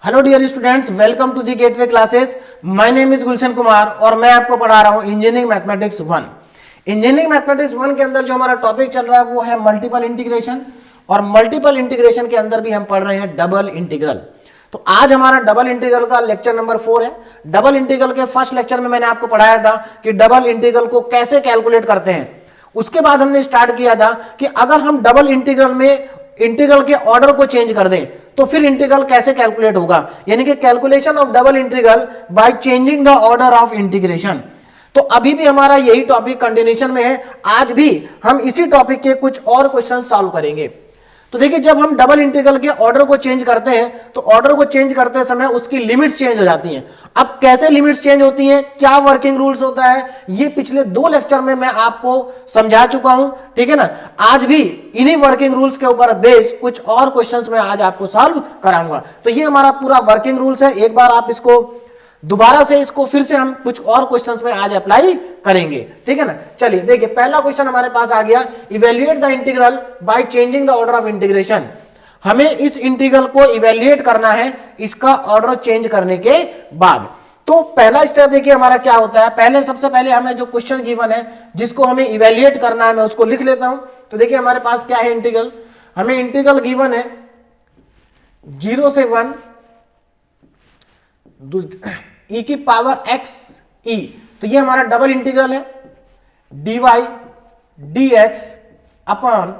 Hello dear students, welcome to the gateway classes. My name is Gulshan Kumar और मैं आपको पढ़ा रहा हूं इंजीनियरिंग मैथमेटिक्स 1। इंजीनियरिंग मैथमेटिक्स 1 के अंदर जो हमारा टॉपिक चल रहा है वो है मल्टीपल इंटीग्रेशन, और मल्टीपल इंटीग्रेशन के अंदर भी हम पढ़ रहे हैं डबल इंटीग्रल। तो आज हमारा डबल इंटीग्रल का लेक्चर नंबर 4 है। डबल इंटीग्रल के फर्स्ट लेक्चर में मैंने आपको पढ़ाया था कि डबल इंटीग्रल को कैसे कैलकुलेट करते हैं। उसके बाद हमने स्टार्ट किया था कि अगर हम डबल इंटीग्रल में इंटीग्रल के ऑर्डर को चेंज कर दें तो फिर इंटीग्रल कैसे कैलकुलेट होगा, यानी कि calculation of double integral by changing the order of integration. तो अभी भी हमारा यही टॉपिक कंटिन्यूएशन में है। आज भी हम इसी टॉपिक के कुछ और क्वेश्चन सॉल्व करेंगे। तो देखिए, जब हम डबल इंटीग्रल के ऑर्डर को चेंज करते हैं तो ऑर्डर को चेंज करते समय उसकी लिमिट्स चेंज हो जाती हैं। अब कैसे लिमिट्स चेंज होती हैं, क्या वर्किंग रूल्स होता है, ये पिछले 2 लेक्चर में मैं आपको समझा चुका हूं, ठीक है ना। आज भी इन्हीं वर्किंग रूल्स के ऊपर बेस्ड कुछ और क्वेश्चंस मैं आज आपको सॉल्व कराऊंगा। तो ये हमारा पूरा वर्किंग रूल्स है। एक बार आप इसको दोबारा से इसको फिर से हम कुछ और क्वेश्चंस में आज अप्लाई करेंगे, ठीक है ना। चलिए देखिए, पहला क्वेश्चन हमारे पास आ गया, evaluate the integral by changing the order of integration. हमें इस इंटीग्रल को इवेल्युएट करना है इसका ऑर्डर चेंज करने के बाद। तो पहला स्टेप देखिए हमारा क्या होता है। सबसे पहले हमें जो क्वेश्चन गिवन है जिसको हमें इवेल्युएट करना है, मैं उसको लिख लेता हूं। तो देखिए हमारे पास क्या है, इंटीग्रल, हमें इंटीग्रल गिवन है 0 से 1 e की पावर x e। तो ये हमारा डबल इंटीग्रल है dy dx upon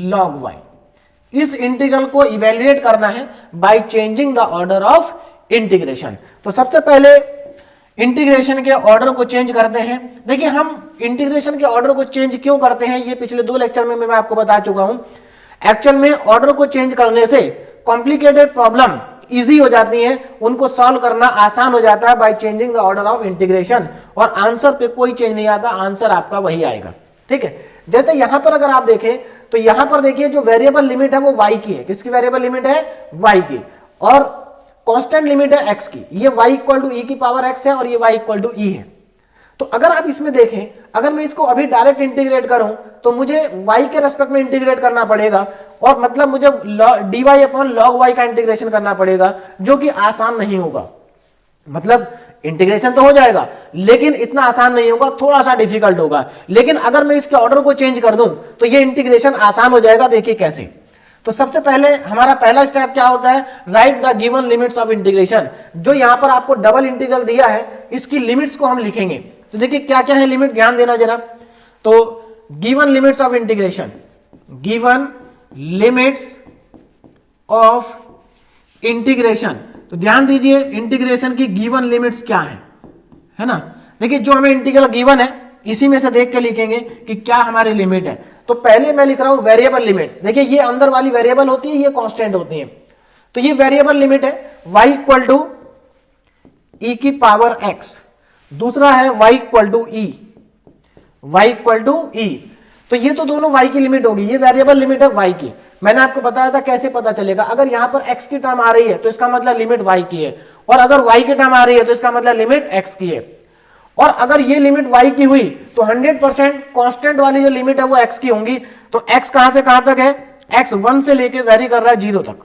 log y। इस इंटीग्रल को इवेल्युएट करना है bye changing the order of integration. तो सबसे पहले इंटीग्रेशन के ऑर्डर को चेंज करते हैं। देखिए, हम इंटीग्रेशन के ऑर्डर को चेंज क्यों करते हैं ये पिछले 2 लेक्चर में मैं आपको बता चुका हूं। एक्चुअल में ऑर्डर को चेंज करने से कॉम्प्लिकेटेड प्रॉब्लम इजी हो जाती है, उनको सॉल्व करना आसान हो जाता है bye changing the order of integration, और आंसर पे कोई चेंज नहीं आता, आंसर आपका वही आएगा, ठीक है। जैसे यहां पर अगर आप देखें तो यहां पर देखिए जो वेरिएबल लिमिट है वो y की है। किसकी वेरिएबल लिमिट है? y की। और कांस्टेंट लिमिट है x की। ये y इक्वल टू e की पावर x है और ये y इक्वल टू e है। तो अगर आप इसमें देखें, अगर मैं इसको अभी डायरेक्ट इंटीग्रेट करूं तो मुझे y के रेस्पेक्ट में इंटीग्रेट करना पड़ेगा, और मतलब मुझे dy अपॉन log y का इंटीग्रेशन करना पड़ेगा, जो कि आसान नहीं होगा। मतलब इंटीग्रेशन तो हो जाएगा लेकिन इतना आसान नहीं होगा, थोड़ा सा डिफिकल्ट होगा। लेकिन अगर मैं इसके ऑर्डर को चेंज कर दूं तो ये इंटीग्रेशन आसान हो जाएगा। देखिए कैसे। तो सबसे पहले हमारा पहला स्टेप क्या होता है, right the given limits of integration. जो यहां पर आपको डबल इंटीग्रल दिया है इसकी लिमिट्स को हम लिखेंगे। तो देखिए क्या क्या है लिमिट, ध्यान देना जरा। तो given limits of integration, given limits of integration. तो ध्यान दीजिए इंटीग्रेशन की गिवन लिमिट्स क्या है ना। देखिए जो हमें इंटीग्रल गिवन है इसी में से देख के लिखेंगे कि क्या हमारी लिमिट है। तो पहले मैं लिख रहा हूं वेरिएबल लिमिट। देखिए ये अंदर वाली वेरिएबल होती है, ये कांस्टेंट होती है। तो ये वेरिएबल लिमिट है y इक्वल टू e की पावर x। दूसरा है y equal to e, y equal to e। तो ये तो दोनों y की लिमिट होगी, ये वेरिएबल लिमिट है y की। मैंने आपको बताया था कैसे पता चलेगा, अगर यहां पर x की टर्म आ रही है तो इसका मतलब लिमिट y की है, और अगर y की टर्म आ रही है तो इसका मतलब लिमिट x की है। और अगर ये लिमिट y की हुई तो 100% कांस्टेंट वाली जो लिमिट है वो x की होंगी। तो x कहां से कहां तक है, x 1 से लेके वेरी कर रहा है 0 तक,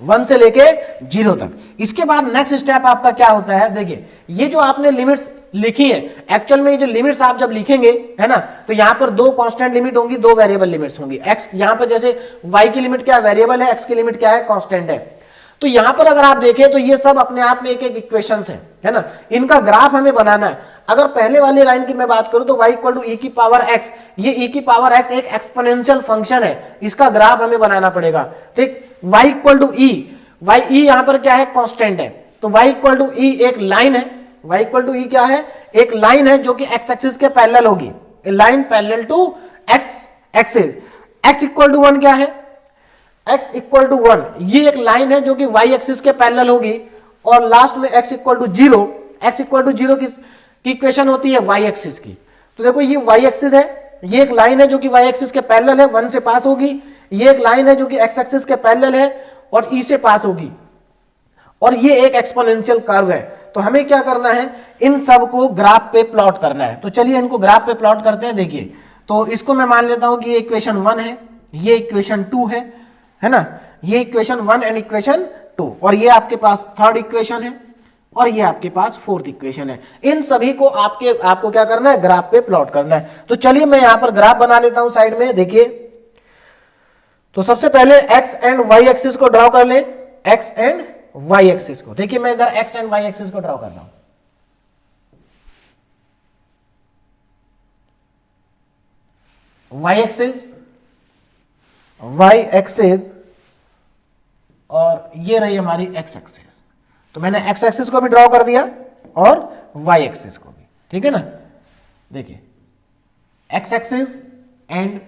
1 से लेके 0 तक। इसके बाद नेक्स्ट स्टेप आपका क्या होता है, देखिए ये जो आपने लिमिट्स लिखी है, एक्चुअल में ये जो लिमिट्स आप जब लिखेंगे है ना, तो यहां पर 2 कांस्टेंट लिमिट होंगी, 2 वेरिएबल लिमिट्स होंगी। x यहां पर जैसे y की लिमिट क्या है, वेरिएबल है, x की लिमिट क्या है, कांस्टेंट है। तो यहां पर अगर आप देखें तो ये सब अपने आप में एक एक इक्वेशंस है ना, इनका ग्राफ हमें बनाना है। अगर पहले वाली लाइन की मैं बात करूं तो y इक्वल टू e की पावर x, ये e की पावर x एक एक्सपोनेंशियल फंक्शन है, इसका ग्राफ हमें बनाना पड़ेगा, ठीक। y equal to e, y e यहां पर क्या है, कांस्टेंट है। तो y इक्वल टू e एक लाइन है, y इक्वल टू e क्या है, एक लाइन है जो कि x एक्सिस के पैरेलल होगी, line parallel to x axis. x equal to 1 क्या है, x इक्वल टू 1 ये एक लाइन है जो कि y एक्सिस के पैरेलल होगी, और लास्ट में x equal to 0, x equal to 0 की इक्वेशन होती है y एक्सिस की। तो देखो ये y एक्सिस है, ये एक लाइन है जो कि y एक्सिस के पैरेलल है, 1 से पास होगी। ये एक लाइन है जो कि x एक्सिस के पैरेलल है और e से पास होगी, और ये एक एक्सपोनेंशियल कर्व है। तो हमें क्या करना है, इन सब को ग्राफ पे प्लॉट करना है। तो चलिए इनको ग्राफ पे प्लॉट करते हैं। देखिए तो इसको मैं मान लेता हूं कि ये इक्वेशन 1 है, ये इक्वेशन 2 है ना, ये इक्वेशन 1 एंड इक्वेशन 2, और ये आपके पास थर्ड इक्वेशन है और ये आपके पास फोर्थ इक्वेशन है। इन सभी को आपको क्या करना है, ग्राफ पे प्लॉट करना है। तो चलिए मैं यहां पर ग्राफ बना लेता हूं साइड में, देखिए। तो सबसे पहले एक्स एंड वाई एक्सिस को ड्रॉ कर ले, एक्स एंड वाई एक्सिस को। देखिए मैं इधर एक्स एंड वाई एक्सिस को ड्रॉ कर रहा हूं। वाई एक्सिस और ये रही हमारी एक्स एक्सिस। तो मैंने एक्स एक्सिस को भी ड्रॉ कर दिया और वाई एक्सिस को भी, ठीक है ना। देखिए x axis and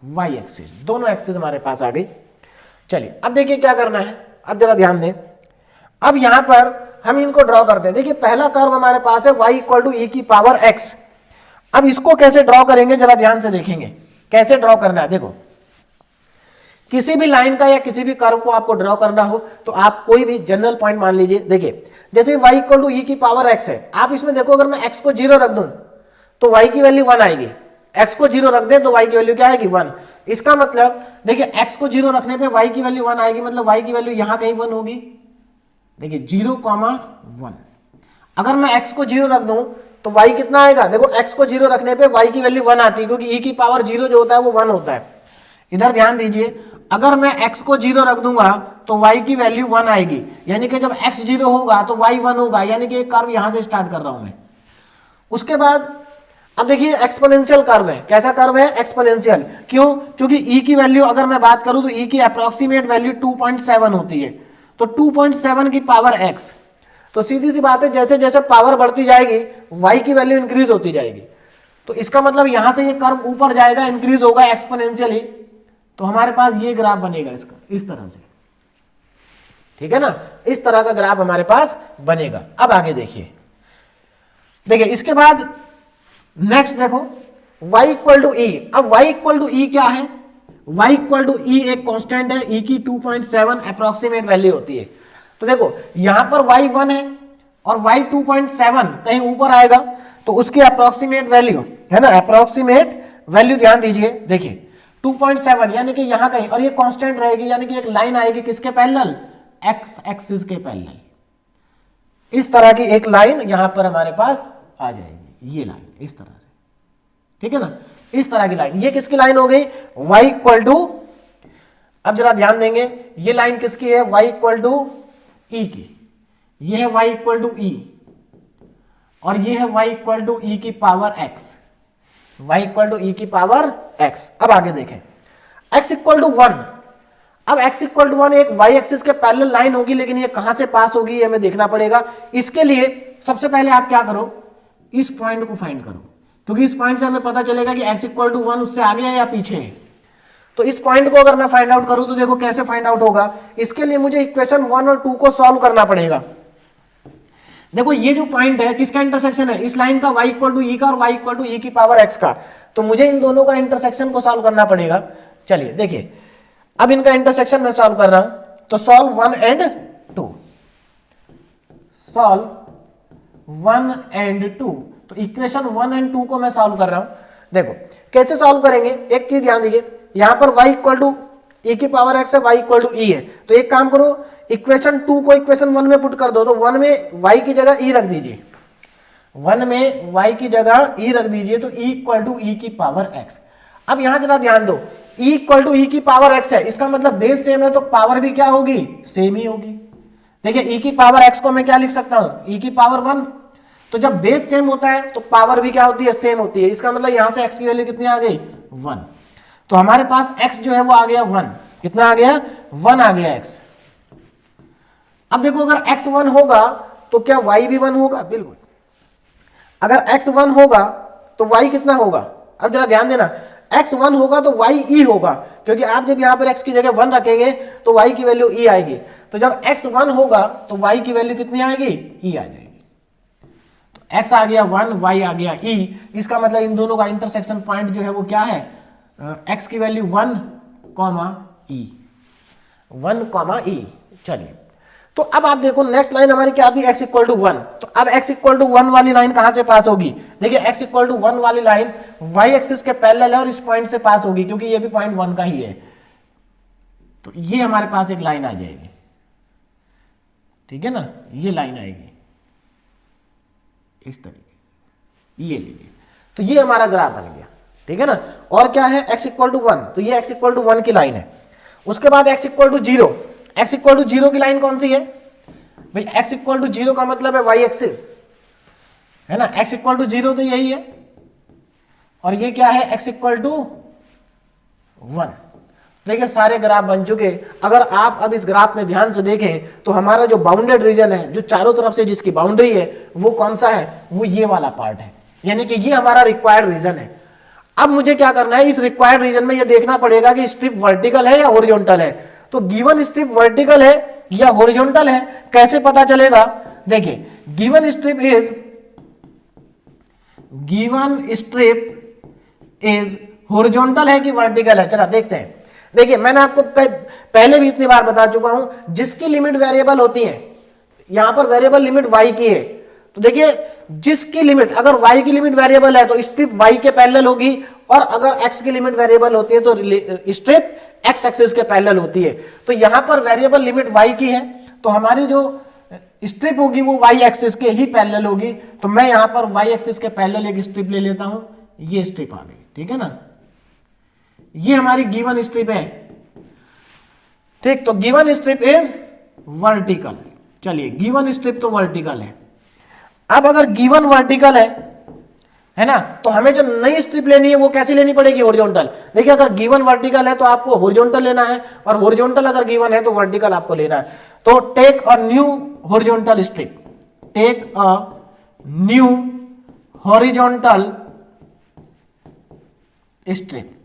y axis, दोनों एक्सिस हमारे पास आ गई। चलिए अब देखिए क्या करना है, अब जरा ध्यान दें। अब यहां पर हम इनको ड्रॉ करते हैं। देखिए पहला कर्व हमारे पास है y इक्वल टू ई की पावर x। अब इसको कैसे ड्रॉ करेंगे, जरा ध्यान से देखेंगे कैसे ड्रॉ करना है। देखो किसी भी लाइन का या किसी भी कर्व को आपको ड्रॉ करना हो तो आप कोई भी जनरल पॉइंट मान लीजिए। देखिए जैसे y इक्वल टू ई की पावर x है, आप इसमें देखो अगर मैं x को 0 रख दूं तो y की वैल्यू 1 आएगी, x को 0 रख दे तो y की वैल्यू क्या आएगी, 1। इसका मतलब देखिए x को 0 रखने पे y की वैल्यू 1 आएगी, मतलब y की वैल्यू यहां कहीं 1 होगी। देखिए 0,1। अगर मैं x को 0 रख दूं तो y कितना आएगा, देखो x को 0 रखने पे y की वैल्यू 1 आती है, क्योंकि e की पावर 0 जो होता है वो 1 होता है। इधर ध्यान दीजिए, अगर मैं x को 0 रख दूंगा तो y की वैल्यू 1 आएगी, यानी कि जब x 0 होगा तो y 1 होगा, यानी कि एक कर्व यहां से स्टार्ट कर रहा हूं मैं। उसके बाद अब देखिए एक्सपोनेंशियल कर्व है। कैसा कर्व है, एक्सपोनेंशियल। क्यों, क्योंकि e की वैल्यू अगर मैं बात करूं तो e की अप्रोक्सीमेट वैल्यू 2.7 होती है, तो 2.7 की पावर x। तो सीधी सी बात है, जैसे जैसे पावर बढ़ती जाएगी y की वैल्यू इंक्रीज होती जाएगी। तो इसका मतलब यहां से ये कर्व ऊपर जाएगा, इंक्रीज होगा एक्सपोनेंशियली। तो हमारे पास ये ग्राफ बनेगा इसका, इस तरह से, ठीक है ना। इस तरह का ग्राफ हमारे पास बनेगा। अब आगे देखिए, देखिए इसके बाद नेक्स्ट देखो y इक्वल टू ई। अब y इक्वल टू ई क्या है, y इक्वल टू ई एक कांस्टेंट है, e की 2.7 अप्रोक्सीमेट वैल्यू होती है। तो देखो यहां पर y 1 है और y 2.7 कहीं ऊपर आएगा तो उसकी अप्रोक्सीमेट वैल्यू है ना, अप्रोक्सीमेट वैल्यू ध्यान दीजिए। देखिए 2.7 यानी कि यहां कहीं, और ये कांस्टेंट रहेगी, यानी कि एक लाइन आएगी किसके पैरेलल, x एक्सिस के पैरेलल। इस तरह की एक लाइन यहां पर हमारे पास आ जाएगी, ये लाइन इस तरह से, ठीक है ना। इस तरह की लाइन, ये किसकी लाइन हो गई, y इक्वल टू, अब जरा ध्यान देंगे, ये लाइन किसकी है, y इक्वल टू ई की। ये है y इक्वल टू ई और ये है y इक्वल टू ई की power x, y equal to E की पावर x। अब आगे देखें, x इक्वल टू 1। अब x इक्वल टू 1 एक y एक्सिस के पैरेलल लाइन होगी, लेकिन ये कहां से पास होगी ये हमें देखना पड़ेगा। इसके लिए सबसे पहले आप क्या करो, इस पॉइंट को फाइंड करो, क्योंकि इस पॉइंट से हमें पता चलेगा कि x इक्वल टू 1 उससे आगे है या पीछे है। तो इस पॉइंट को अगर मैं फाइंड आउट करूं तो देखो कैसे फाइंड आउट होगा। इसके लिए मुझे इक्वेशन 1 और 2 को सॉल्व करना पड़ेगा। देखो ये जो पॉइंट है किसका इंटरसेक्शन है, इस लाइन का y इक्वल टू ई का और y इक्वल टू ई की पावर x का। तो मुझे इन दोनों का इंटरसेक्शन को सॉल्व करना पड़ेगा। चलिए देखिए अब इनका इंटरसेक्शन मैं सॉल्व कर रहा हूं, तो सॉल्व 1 एंड 2, सॉल्व 1 एंड 2। तो इक्वेशन 1 एंड 2 को मैं सॉल्व कर रहा हूं। देखो कैसे सॉल्व करेंगे, एक चीज ध्यान दीजिए, यहां पर y इक्वल टू e की पावर x है, y इक्वल टू e है। तो एक काम करो, इक्वेशन 2 को इक्वेशन 1 में पुट कर दो, तो 1 में y की जगह e रख दीजिए, 1 में y की जगह e रख दीजिए, तो e इक्वल टू e की पावर x। अब यहां जरा ध्यान दो, e इक्वल टू e की पावर x है, इसका मतलब बेस सेम है तो पावर भी क्या होगी, सेम ही होगी। देखिए e की पावर x को मैं क्या लिख सकता हूं, e की पावर 1। तो जब बेस सेम होता है तो पावर भी क्या होती है, सेम होती है। इसका मतलब यहां से x की वैल्यू कितनी आ गई, 1। तो हमारे पास x जो है वो आ गया 1। कितना आ गया, 1 आ गया x। अब देखो अगर x 1 होगा तो क्या y भी 1 होगा, बिल्कुल। अगर x 1 होगा तो y कितना होगा, अब जरा ध्यान देना, x 1 होगा तो y e होगा, क्योंकि आप जब यहां पर x की जगह 1 रखेंगे तो y की वैल्यू e आएगी। तो जब x 1 होगा तो y की वैल्यू कितनी आएगी, e आ जाएगी। तो x आ गया 1, y आ गया e। इसका मतलब इन दोनों का इंटरसेक्शन पॉइंट जो है वो क्या है, x की वैल्यू 1, e, 1, e। चलिए तो अब आप देखो नेक्स्ट लाइन हमारी क्या आती है, x इक्वल टू 1। तो अब x इक्वल टू 1 वाली लाइन कहां से पास होगी, देखिए x इक्वल टू 1 वाली लाइन y एक्सिस के पैरेलल है और इस पॉइंट से पास होगी, क्योंकि ये भी पॉइंट 1 का ही है। तो ये हमारे पास एक लाइन आ जाएगी, ठीक है ना, ये लाइन आएगी इस तरीके, ये लीजिए। तो ये हमारा ग्राफ बन गया, ठीक है ना। और क्या है, x इक्वल टू 1, तो ये x इक्वल टू 1 की लाइन है। उसके बाद x equal to 0, x equal to 0 की लाइन कौन सी है भाई, x इक्वल टू 0 का मतलब है y एक्सिस, है ना। x इक्वल टू 0 तो यही है, और ये क्या है, x इक्वल टू 1। देखिए सारे ग्राफ बन चुके। अगर आप अब इस ग्राफ में ध्यान से देखें तो हमारा जो बाउंडेड रीजन है, जो चारों तरफ से जिसकी बाउंड्री है, वो कौन सा है, वो ये वाला पार्ट है, यानी कि ये हमारा रिक्वायर्ड रीजन है। अब मुझे क्या करना है, इस रिक्वायर्ड रीजन में ये देखना पड़ेगा कि स्ट्रिप वर्टिकल है या हॉरिजॉन्टल है। तो गिवन स्ट्रिप वर्टिकल है या हॉरिजॉन्टल है, कैसे पता चलेगा, देखिए गिवन स्ट्रिप इज हॉरिजॉन्टल है कि वर्टिकल है, चला देखते हैं। देखिए मैंने आपको पहले भी इतनी बार बता चुका हूं, जिसकी लिमिट वेरिएबल होती है, यहां पर वेरिएबल लिमिट y की है, तो देखिए जिसकी लिमिट, अगर y की लिमिट वेरिएबल है तो स्ट्रिप y के पैरेलल होगी, और अगर x की लिमिट वेरिएबल होती है तो स्ट्रिप x एक्सिस के पैरेलल होती है। तो यहां पर वेरिएबल लिमिट y की है, तो हमारी जो स्ट्रिप होगी वो y एक्सिस के ही पैरेलल होगी। तो मैं यहां पर y एक्सिस के पैरेलल एक स्ट्रिप ले लेता हूं, ये स्ट्रिप आ गई, ठीक है ना, ये हमारी गिवन स्ट्रिप है, ठीक। तो गिवन स्ट्रिप इज वर्टिकल, चलिए गिवन स्ट्रिप तो वर्टिकल है। अब अगर गिवन वर्टिकल है ना, तो हमें जो नई स्ट्रिप लेनी है वो कैसी लेनी पड़ेगी, हॉरिजॉन्टल। देखिए अगर गिवन वर्टिकल है तो आपको हॉरिजॉन्टल लेना है, और हॉरिजॉन्टल अगर गिवन है तो वर्टिकल आपको लेना है। तो take a new horizontal strip, take a new horizontal strip.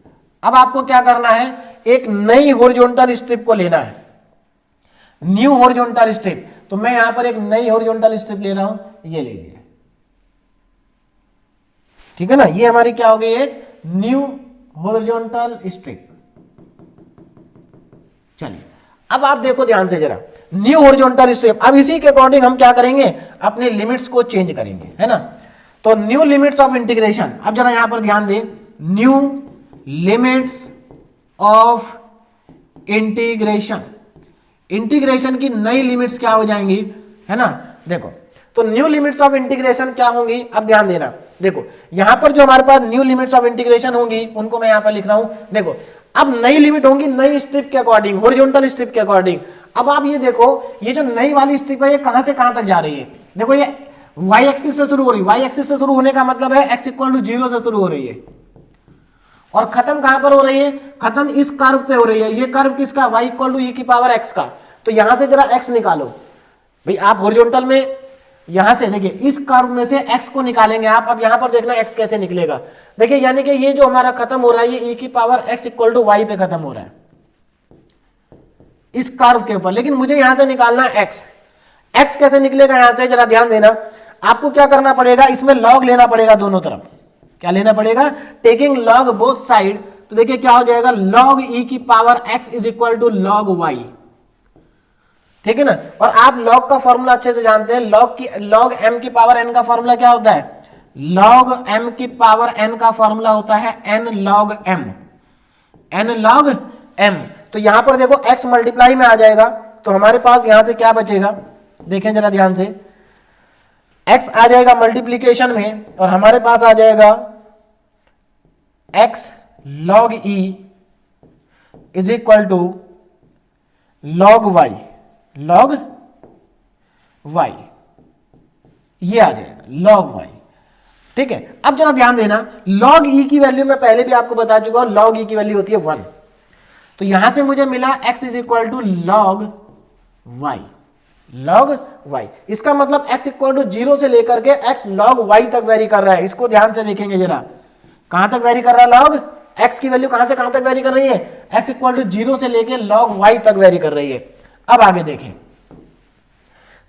अब आपको क्या करना है, एक नई हॉरिजॉन्टल स्ट्रिप को लेना है, न्यू हॉरिजॉन्टल स्ट्रिप। तो मैं यहां पर एक नई हॉरिजॉन्टल स्ट्रिप ले रहा हूं, ये लीजिए, ठीक है ना, ये हमारी क्या हो गई, एक न्यू हॉरिजॉन्टल स्ट्रिप। चलिए अब आप देखो ध्यान से जरा, न्यू हॉरिजॉन्टल स्ट्रिप। अब इसी के अकॉर्डिंग हम क्या करेंगे, अपने लिमिट्स को चेंज करेंगे, है ना। तो न्यू लिमिट्स ऑफ इंटीग्रेशन, अब जरा यहां पर ध्यान दें, new limits of integration, integration की नई लिमिट्स क्या हो जाएंगी, है ना। देखो तो न्यू लिमिट्स ऑफ इंटीग्रेशन क्या होंगी, अब ध्यान देना। देखो यहां पर जो हमारे पास न्यू लिमिट्स ऑफ इंटीग्रेशन होंगी उनको मैं यहां पर लिख रहा हूं। देखो अब नई लिमिट होंगी नई स्ट्रिप के अकॉर्डिंग, हॉरिजॉन्टल स्ट्रिप के अकॉर्डिंग। अब आप ये देखो, ये जो नई वाली स्ट्रिप है ये कहां से कहां तक जा रही है, देखो ये y एक्सिस से शुरू हो रही है, y एक्सिस से शुरू होने का मतलब है x इक्वल टू 0 से शुरू हो रही है, और खत्म कहां पर हो रही है, खत्म इस कर्व पे हो रही है। ये कर्व किसका, y इक्वल टू e की पावर x का। तो यहां से जरा x निकालो भाई, आप हॉरिजॉन्टल में यहां से देखिए इस कर्व में से x को निकालेंगे आप। अब यहां पर देखना x कैसे निकलेगा, देखिए यानी कि ये जो हमारा खत्म हो रहा है ये e की power x equal to y पे खत्म हो रहा है इस कर्व के ऊपर, लेकिन मुझे यहां से निकालना है x कैसे निकलेगा यहां से, जरा ध्यान देना। आपको क्या करना पड़ेगा, इसमें लॉग लेना पड़ेगा दोनों तरफ। क्या लेना पड़ेगा, टेकिंग लॉग बोथ साइड। तो देखिए क्या हो जाएगा, लॉग e की power x is equal to log y, ठीक है ना। और आप लॉग का फॉर्मूला अच्छे से जानते हैं, लॉग m की पावर n का फॉर्मूला क्या होता है, लॉग m की पावर n का फॉर्मूला होता है n log m, n log m। तो यहां पर देखो x मल्टीप्लाई में आ जाएगा, तो हमारे पास यहां से क्या बचेगा, देखें जरा ध्यान से, x आ जाएगा मल्टीप्लीकेशन में, और हमारे पास आ जाएगा x log e is equal to log y, log y, ये आ जाएगा log y, ठीक है। अब जरा ध्यान देना, log e की वैल्यू मैं पहले भी आपको बता चुका हूं, log e की वैल्यू होती है 1। तो यहां से मुझे मिला x is equal to log y, log y। इसका मतलब x इक्वल टू 0 से लेकर के x log y तक वेरी कर रहा है। इसको ध्यान से देखेंगे जरा, कहां तक वेरी कर रहा है, log x की वैल्यू कहां से कहां तक वेरी कर रही है, x इक्वल टू 0 से लेके log y तक वेरी कर रही है। अब आगे देखें,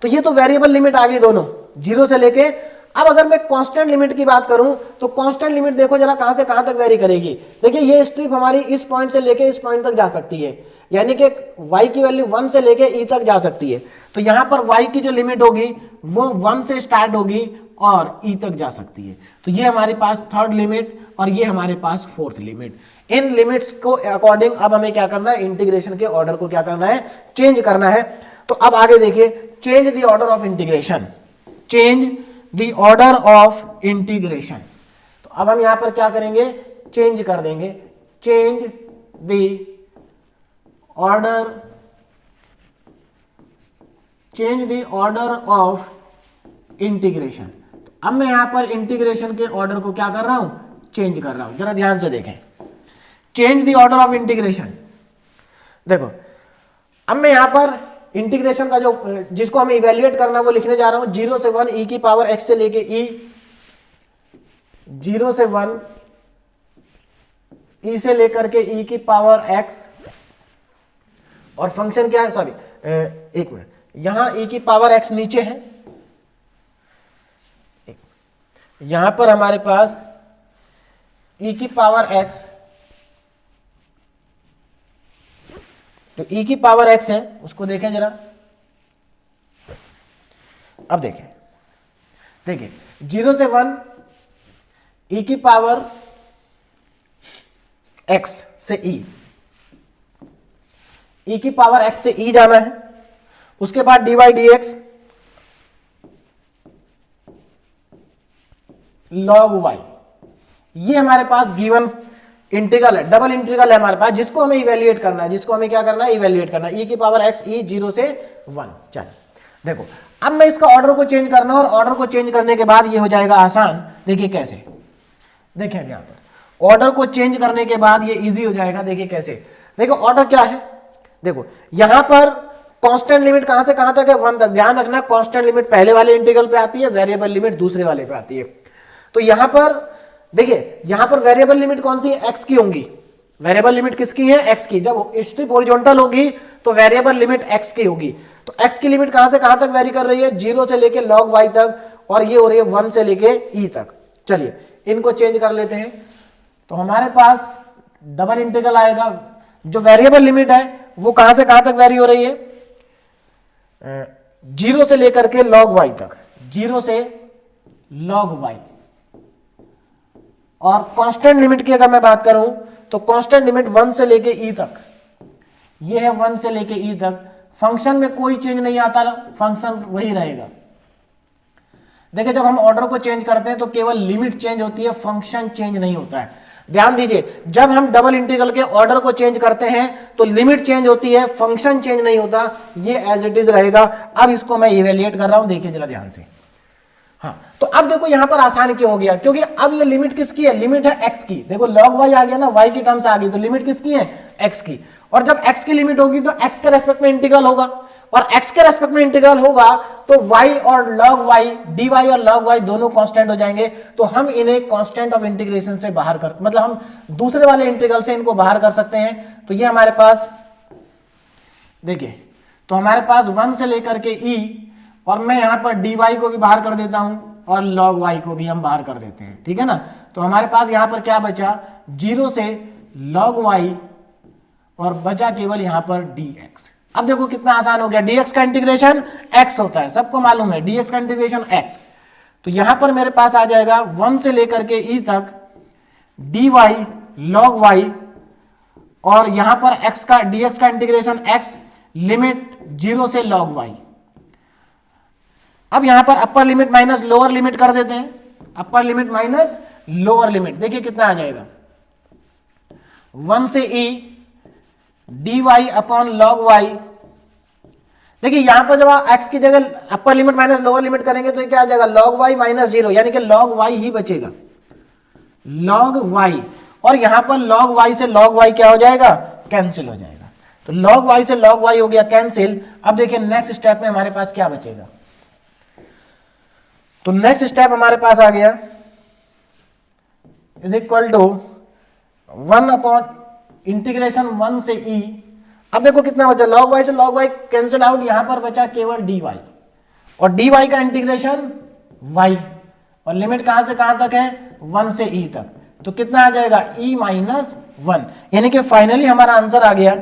तो ये तो वेरिएबल लिमिट आ गई दोनों 0 से लेके। अब अगर मैं कांस्टेंट लिमिट की बात करूं तो कांस्टेंट लिमिट देखो जरा कहां से कहां तक वेरी करेगी। देखिए ये स्ट्रिप हमारी इस पॉइंट से लेके इस पॉइंट तक जा सकती है, यानी कि y की वैल्यू 1 से लेके e तक जा सकती है। तो यहां पर y की जो लिमिट होगी वो 1 से स्टार्ट होगी और e तक जा सकती है। तो ये हमारे पास थर्ड लिमिट और ये हमारे पास फोर्थ लिमिट। इन लिमिट्स को अकॉर्डिंग अब हमें क्या करना है, इंटीग्रेशन के ऑर्डर को क्या करना है, चेंज करना है। तो अब आगे देखिए, change the order of integration, change the order of integration. तो अब हम यहां पर क्या करेंगे, चेंज कर देंगे, change the order, change the order of integration. तो अब मैं यहां पर इंटीग्रेशन के ऑर्डर को क्या कर रहा हूं, चेंज कर रहा हूं। जरा ध्यान से देखें, change the order of integration. देखो अब मैं यहां पर इंटीग्रेशन का जो जिसको हमें इवेल्युएट करना है वो लिखने जा रहा हूं, 0 से 1 e की पावर x से लेके e, 0 से 1 e से लेकर के e की पावर x, और फंक्शन क्या है, सॉरी एक मिनट, यहां e की पावर x नीचे है, यहां पर हमारे पास e की पावर x, तो e की पावर x है, उसको देखें जरा। अब देखें, देखिए 0 से 1 e की पावर x से e, e की पावर x से e जाना है, उसके बाद dy dx log y, ये हमारे पास गिवन इंटीग्रल है, डबल इंटीग्रल है हमारे पास, जिसको हमें इवेल्युएट करना है, जिसको हमें क्या करना है, इवेल्युएट करना है, e की पावर x e 0 से 1। चलो देखो अब मैं इसका ऑर्डर को चेंज करना है, और ऑर्डर को चेंज करने के बाद ये हो जाएगा आसान। देखिए कैसे, देखिए यहां पर ऑर्डर को चेंज करने के बाद ये इजी हो जाएगा। देखिए कैसे, देखो ऑर्डर क्या है, देखो यहां पर कांस्टेंट लिमिट कहां से कहां तक है, 1 तक। ध्यान रखना कांस्टेंट लिमिट पहले वाले इंटीग्रल पे आती है, वेरिएबल लिमिट दूसरे वाले पे आती है। तो यहां पर देखिए, यहां पर वेरिएबल लिमिट कौन सी है, x की होंगी। वेरिएबल लिमिट किसकी है, x की। जब स्ट्रिप हॉरिजॉन्टल होगी तो वेरिएबल लिमिट x की होगी। तो x की लिमिट कहां से कहां तक वेरी कर रही है, 0 से लेके log y तक, और ये हो रही है 1 से लेके e तक। चलिए इनको चेंज कर लेते हैं, तो हमारे पास डबल इंटीग्रल आएगा। जो वेरिएबल लिमिट है वो कहां से कहां तक वेरी हो रही है, 0 से लेकर के log y तक, 0 से log y। और कांस्टेंट लिमिट की अगर मैं बात करूं तो कांस्टेंट लिमिट 1 से लेके e तक, ये है 1 से लेके e तक। फंक्शन में कोई चेंज नहीं आता, फंक्शन वही रहेगा। देखिए जब हम ऑर्डर को चेंज करते हैं तो केवल लिमिट चेंज होती है, फंक्शन चेंज नहीं होता है। ध्यान दीजिए, जब हम डबल इंटीग्रल के ऑर्डर को चेंज करते हैं तो लिमिट चेंज होती है, फंक्शन चेंज नहीं होता, ये एज इट इज रहेगा। अब इसको मैं इवेल्युएट कर रहा हूं, देखिए जरा ध्यान से। हाँ तो अब देखो यहां पर आसान क्यों हो गया, क्योंकि अब ये लिमिट किसकी है, लिमिट है x की। देखो log y आ गया ना, y की टर्म्स आ गई, तो लिमिट किसकी है, x की। और जब x की लिमिट होगी तो x के रेस्पेक्ट में इंटीग्रल होगा, और x के रेस्पेक्ट में इंटीग्रल होगा तो y और log y, dy और log y दोनों कांस्टेंट हो जाएंगे। तो हम इन्हें कांस्टेंट ऑफ इंटीग्रेशन से बाहर कर, मतलब हम दूसरे वाले इंटीग्रल से इनको बाहर कर सकते हैं। तो ये हमारे पास देखिए, तो हमारे पास 1 से लेकर के e, और मैं यहां पर dy को भी बाहर कर देता हूं, और log y को भी हम बाहर कर देते हैं, ठीक है ना। तो हमारे पास यहां पर क्या बचा, 0 से log y, और बचा केवल यहां पर dx। अब देखो कितना आसान हो गया, dx का इंटीग्रेशन x होता है, सबको मालूम है, dx का इंटीग्रेशन x। तो यहां पर मेरे पास आ जाएगा 1 से लेकर के e तक dy log y, और यहां पर x का dx का इंटीग्रेशन x, लिमिट 0 से log y। अब यहां पर अपर लिमिट माइनस लोअर लिमिट कर देते हैं, अपर लिमिट माइनस लोअर लिमिट। देखिए कितना आ जाएगा, 1 से e dy upon log y। देखिए यहां पर जब आप x की जगह अपर लिमिट माइनस लोअर लिमिट करेंगे तो ये क्या आ जाएगा, log y माइनस 0, यानी कि log y ही बचेगा, log y। और यहां पर log y से log y क्या हो जाएगा, कैंसिल हो जाएगा। तो log y से log y हो गया कैंसिल। अब देखिए नेक्स्ट स्टेप में हमारे पास क्या बचेगा, तो नेक्स्ट स्टेप हमारे पास आ गया is equal to 1 upon integration 1 से e। अब देखो कितना बचा, log y से log y कैंसिल आउट, यहां पर बचा केवल dy, और dy का इंटीग्रेशन y, और लिमिट कहां से कहां तक है, 1 से e तक। तो कितना आ जाएगा, e माइनस 1, यानी कि फाइनली हमारा आंसर आ गया।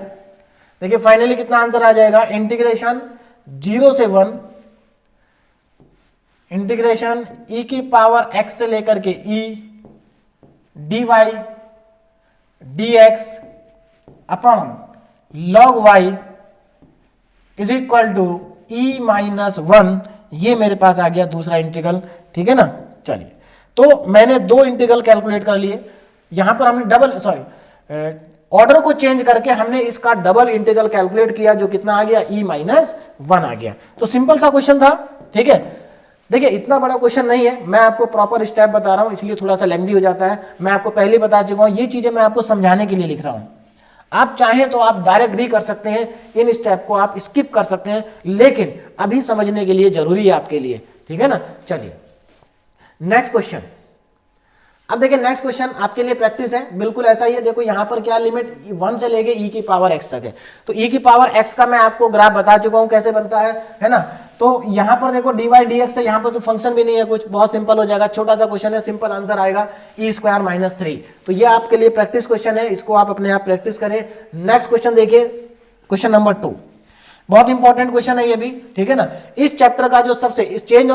देखिए फाइनली कितना आंसर आ जाएगा, इंटीग्रेशन 0 से 1 इंटीग्रेशन e की पावर x से लेकर के e dy dx upon log y is equal to e minus 1, ये मेरे पास आ गया दूसरा इंटीग्रल, ठीक है ना। चलिए, तो मैंने दो इंटीग्रल कैलकुलेट कर लिए, यहां पर हमने डबल ऑर्डर को चेंज करके हमने इसका डबल इंटीग्रल कैलकुलेट किया, जो कितना आ गया, e माइनस 1 आ गया। तो सिंपल सा क्वेश्चन था, ठीक है। देखिए इतना बड़ा क्वेश्चन नहीं है, मैं आपको प्रॉपर स्टेप बता रहा हूं, इसलिए थोड़ा सा लेंथी हो जाता है। मैं आपको पहले ही बता चुका हूं, ये चीजें मैं आपको समझाने के लिए लिख रहा हूं। आप चाहें तो आप डायरेक्ट भी कर सकते हैं, इन स्टेप को आप स्किप कर सकते हैं, लेकिन अभी समझने के लिए जरूरी है आपके लिए, ठीक है ना। चलिए नेक्स्ट क्वेश्चन। अब देखिए नेक्स्ट क्वेश्चन आपके लिए प्रैक्टिस है, बिल्कुल ऐसा ही है। देखो यहां पर क्या लिमिट 1 से लेके e की पावर x तक है, तो e की पावर x का मैं आपको ग्राफ बता चुका हूं कैसे बनता है ना। तो यहां पर देखो dy dx है, यहां पर तो फंक्शन भी नहीं है कुछ, बहुत सिंपल हो जाएगा, छोटा सा क्वेश्चन है, सिंपल आंसर आएगा e स्क्वायर माइनस 3। तो ये आपके लिए प्रैक्टिस क्वेश्चन है, इसको आप अपने आप प्रैक्टिस करें। नेक्स्ट क्वेश्चन देखिए, क्वेश्चन नंबर 2, बहुत इंपॉर्टेंट क्वेश्चन है ये भी, ठीक है ना। इस चैप्टर का जो सबसे change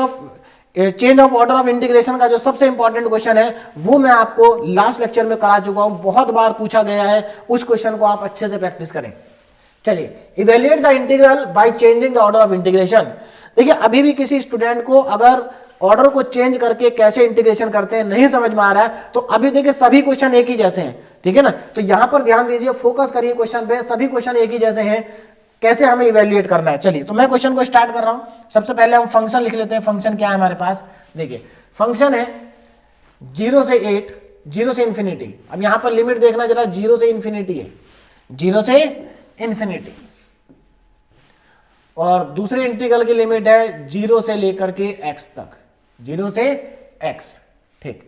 of order of integration का जो सबसे इंपॉर्टेंट क्वेश्चन है, वो मैं आपको लास्ट लेक्चर में करा चुका हूं, बहुत बार पूछा गया है, उस क्वेश्चन को आप अच्छे से प्रैक्टिस करें। चलिए, evaluate the integral by changing the order of integration. देखिए अभी भी किसी स्टूडेंट को अगर ऑर्डर को चेंज करके कैसे इंटीग्रेशन करते हैं नहीं समझ में आ रहा है, तो अभी देखिए सभी क्वेश्चन एक ही जैसे हैं, ठीक है ना। तो यहां पर ध्यान दीजिए, फोकस करिए क्वेश्चन पे, सभी क्वेश्चन एक ही जैसे हैं, कैसे हमें इवेल्युएट करना है। चलिए, तो मैं क्वेश्चन को स्टार्ट कर रहा हूं। सबसे पहले हम फंक्शन लिख लेते हैं। फंक्शन क्या है हमारे पास, देखिए फंक्शन है 0 से 8, 0 से इंफिनिटी। अब यहां पर लिमिट देखना जरा, 0 से इंफिनिटी है, 0 से इंफिनिटी, और दूसरे इंटीग्रल की लिमिट है 0 से लेकर के x तक, 0 से x, ठीक।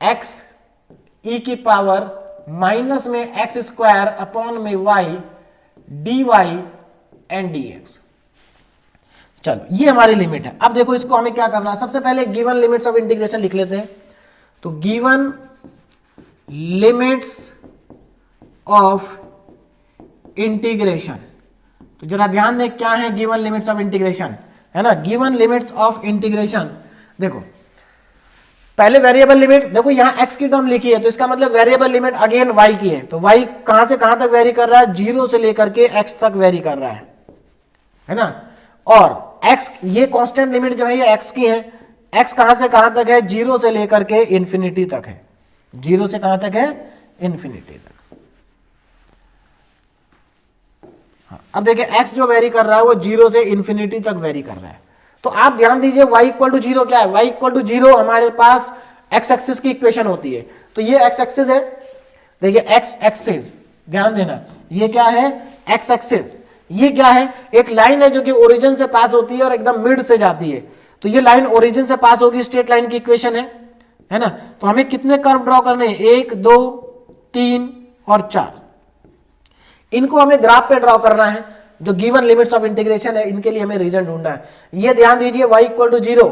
x e की पावर माइनस में x स्क्वायर अपॉन में y dy एंड dx। चलो ये हमारी लिमिट है। अब देखो इसको हमें क्या करना है, सबसे पहले गिवन लिमिट्स ऑफ इंटीग्रेशन लिख लेते हैं। तो गिवन लिमिट्स ऑफ इंटीग्रेशन, तो जरा ध्यान दें क्या है गिवन लिमिट्स ऑफ इंटीग्रेशन, है ना। गिवन लिमिट्स ऑफ इंटीग्रेशन, देखो पहले वेरिएबल लिमिट, देखो यहां x की टर्म लिखी है, तो इसका मतलब वेरिएबल लिमिट अगेन y की है। तो y कहां से कहां तक वेरी कर रहा है, 0 से लेकर के x तक वेरी कर रहा है ना। और x, ये कांस्टेंट लिमिट जो है ये x की है, x कहां से कहां तक है, 0 से लेकर के इंफिनिटी तक है, 0 से कहां तक है, इंफिनिटी तक। अब देखिए x जो वेरी कर रहा है वो 0 से इंफिनिटी तक वेरी कर रहा है। तो आप ध्यान दीजिए y इक्वल टू 0 क्या है, y इक्वल टू 0 हमारे पास x एक्सिस की इक्वेशन होती है। तो ये x एक्सिस है, देखिए x एक्सिस, ध्यान देना ये क्या है, x एक्सिस। ये क्या है, एक लाइन है जो कि ओरिजिन से पास होती है और एकदम मिड से जाती है। तो ये लाइन ओरिजिन से पास होगी, स्ट्रेट लाइन की इक्वेशन है ना। तो हमें कितने कर्व ड्रॉ करने हैं, 1 2 3 और 4, इनको हमें ग्राफ पे ड्रॉ करना है। जो गिवन लिमिट्स ऑफ इंटीग्रेशन है, इनके लिए हमें रीजन ढूंढना है। ये ध्यान दीजिए, y equal to 0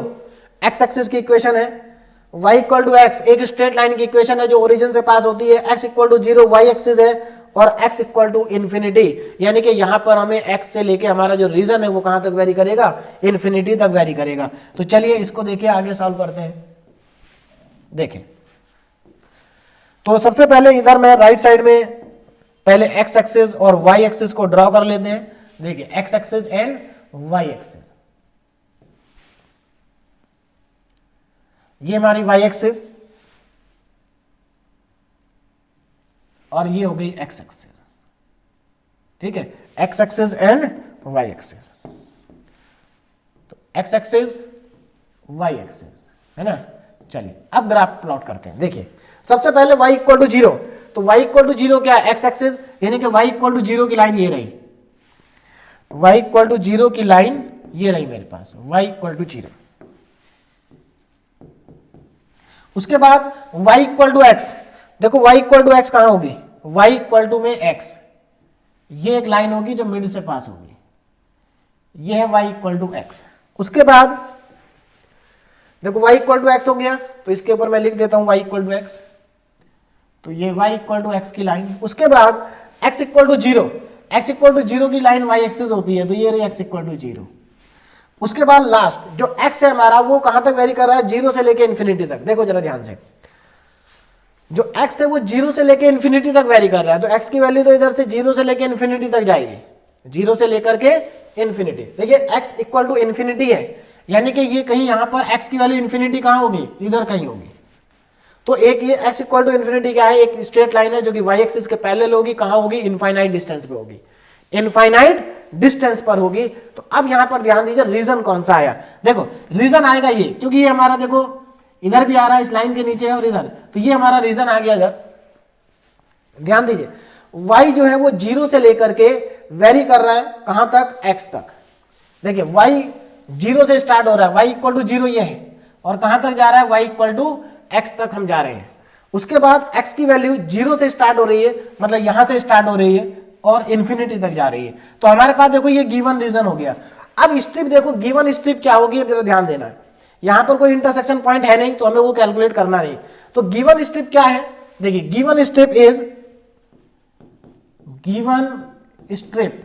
x axis की इक्वेशन है, y इक्वल टू x एक स्ट्रेट लाइन की इक्वेशन है जो ओरिजिन से पास होती है, x equal to 0 y axis है, और x इक्वल टू इंफिनिटी, यानी कि यहां पर हमें x से लेके हमारा जो रीजन है वो कहां तक वेरी करेगा, इंफिनिटी तक वेरी करेगा। तो चलिए इसको देखिए आगे सॉल्व करते हैं। देखें तो सबसे पहले इधर मैं राइट साइड में पहले x एक्सिस और y एक्सिस को ड्रॉ कर लेते हैं। देखिए x axis and y axis, ये हमारी y एक्सिस और ये हो गई x एक्सिस, ठीक है, x axis and y axis. तो x एक्सिस y एक्सिस, है ना। चलिए अब ग्राफ प्लॉट करते हैं। देखिए सबसे पहले y इक्वल टू 0, तो y इक्वल टू 0 क्या है, x एक्सिस, यानी कि y इक्वल टू 0 की लाइन ये रही, y इक्वल टू 0 की लाइन ये रही मेरे पास, y इक्वल टू 0। उसके बाद y इक्वल टू x, देखो y इक्वल टू x कहां होगी, y इक्वल टू में x, ये एक लाइन होगी जो मिड से पास होगी, ये है y इक्वल टू x। उसके बाद देखो y इक्वल टू x हो गया, तो इसके ऊपर मैं लिख देता हूं y इक्वल टू x, तो ये y इक्वल टू x की लाइन। उसके बाद x equal to 0, x equal to 0 की लाइन y एक्सिस होती है, तो ये रही x इक्वल टू 0। उसके बाद लास्ट जो x है हमारा वो कहां तक वेरी कर रहा है, 0 से लेके इंफिनिटी तक। देखो जरा ध्यान से, जो x है वो 0 से लेके इंफिनिटी तक वेरी कर रहा है, तो x की वैल्यू तो इधर से 0 से लेके इंफिनिटी तक जाएगी, 0 से लेकर के इन्फिनिटी। देखिए x इक्वल टू इन्फिनिटी है, यानी कि ये कहीं यहां पर x की वैल्यू इन्फिनिटी कहां होगी, इधर कहीं होगी। तो एक ये x इक्वल टू इन्फिनिटी क्या है, एक स्ट्रेट लाइन है जो कि y एक्सिस के पैरेलल होगी, कहां होगी, इनफाइनाइट डिस्टेंस पे होगी, इनफाइनाइट डिस्टेंस पर होगी। तो अब यहां पर ध्यान दीजिए रीजन कौन सा आया, देखो रीजन आएगा ये, क्योंकि ये हमारा देखो इधर भी आ रहा है, इस लाइन के नीचे है और इधर, तो ये हमारा रीजन आ गया इधर। ध्यान दीजिए y जो है वो 0 से लेकर के वेरी कर रहा है कहां तक, x तक। देखिए y 0 से स्टार्ट हो रहा है, y इक्वल टू 0 ये है, और कहां तक जा रहा है, y इक्वल टू x तक हम जा रहे हैं। उसके बाद x की वैल्यू 0 से स्टार्ट हो रही है, मतलब यहां से स्टार्ट हो रही है और इन्फिनिटी तक जा रही है। तो हमारे पास देखो ये गिवन रीजन हो गया। अब स्ट्रिप देखो, गिवन स्ट्रिप क्या होगी, जरा ध्यान देना है, यहां पर कोई इंटरसेक्शन पॉइंट है नहीं तो हमें वो कैलकुलेट करना नहीं। तो गिवन स्ट्रिप क्या है, देखिए given strip is, given strip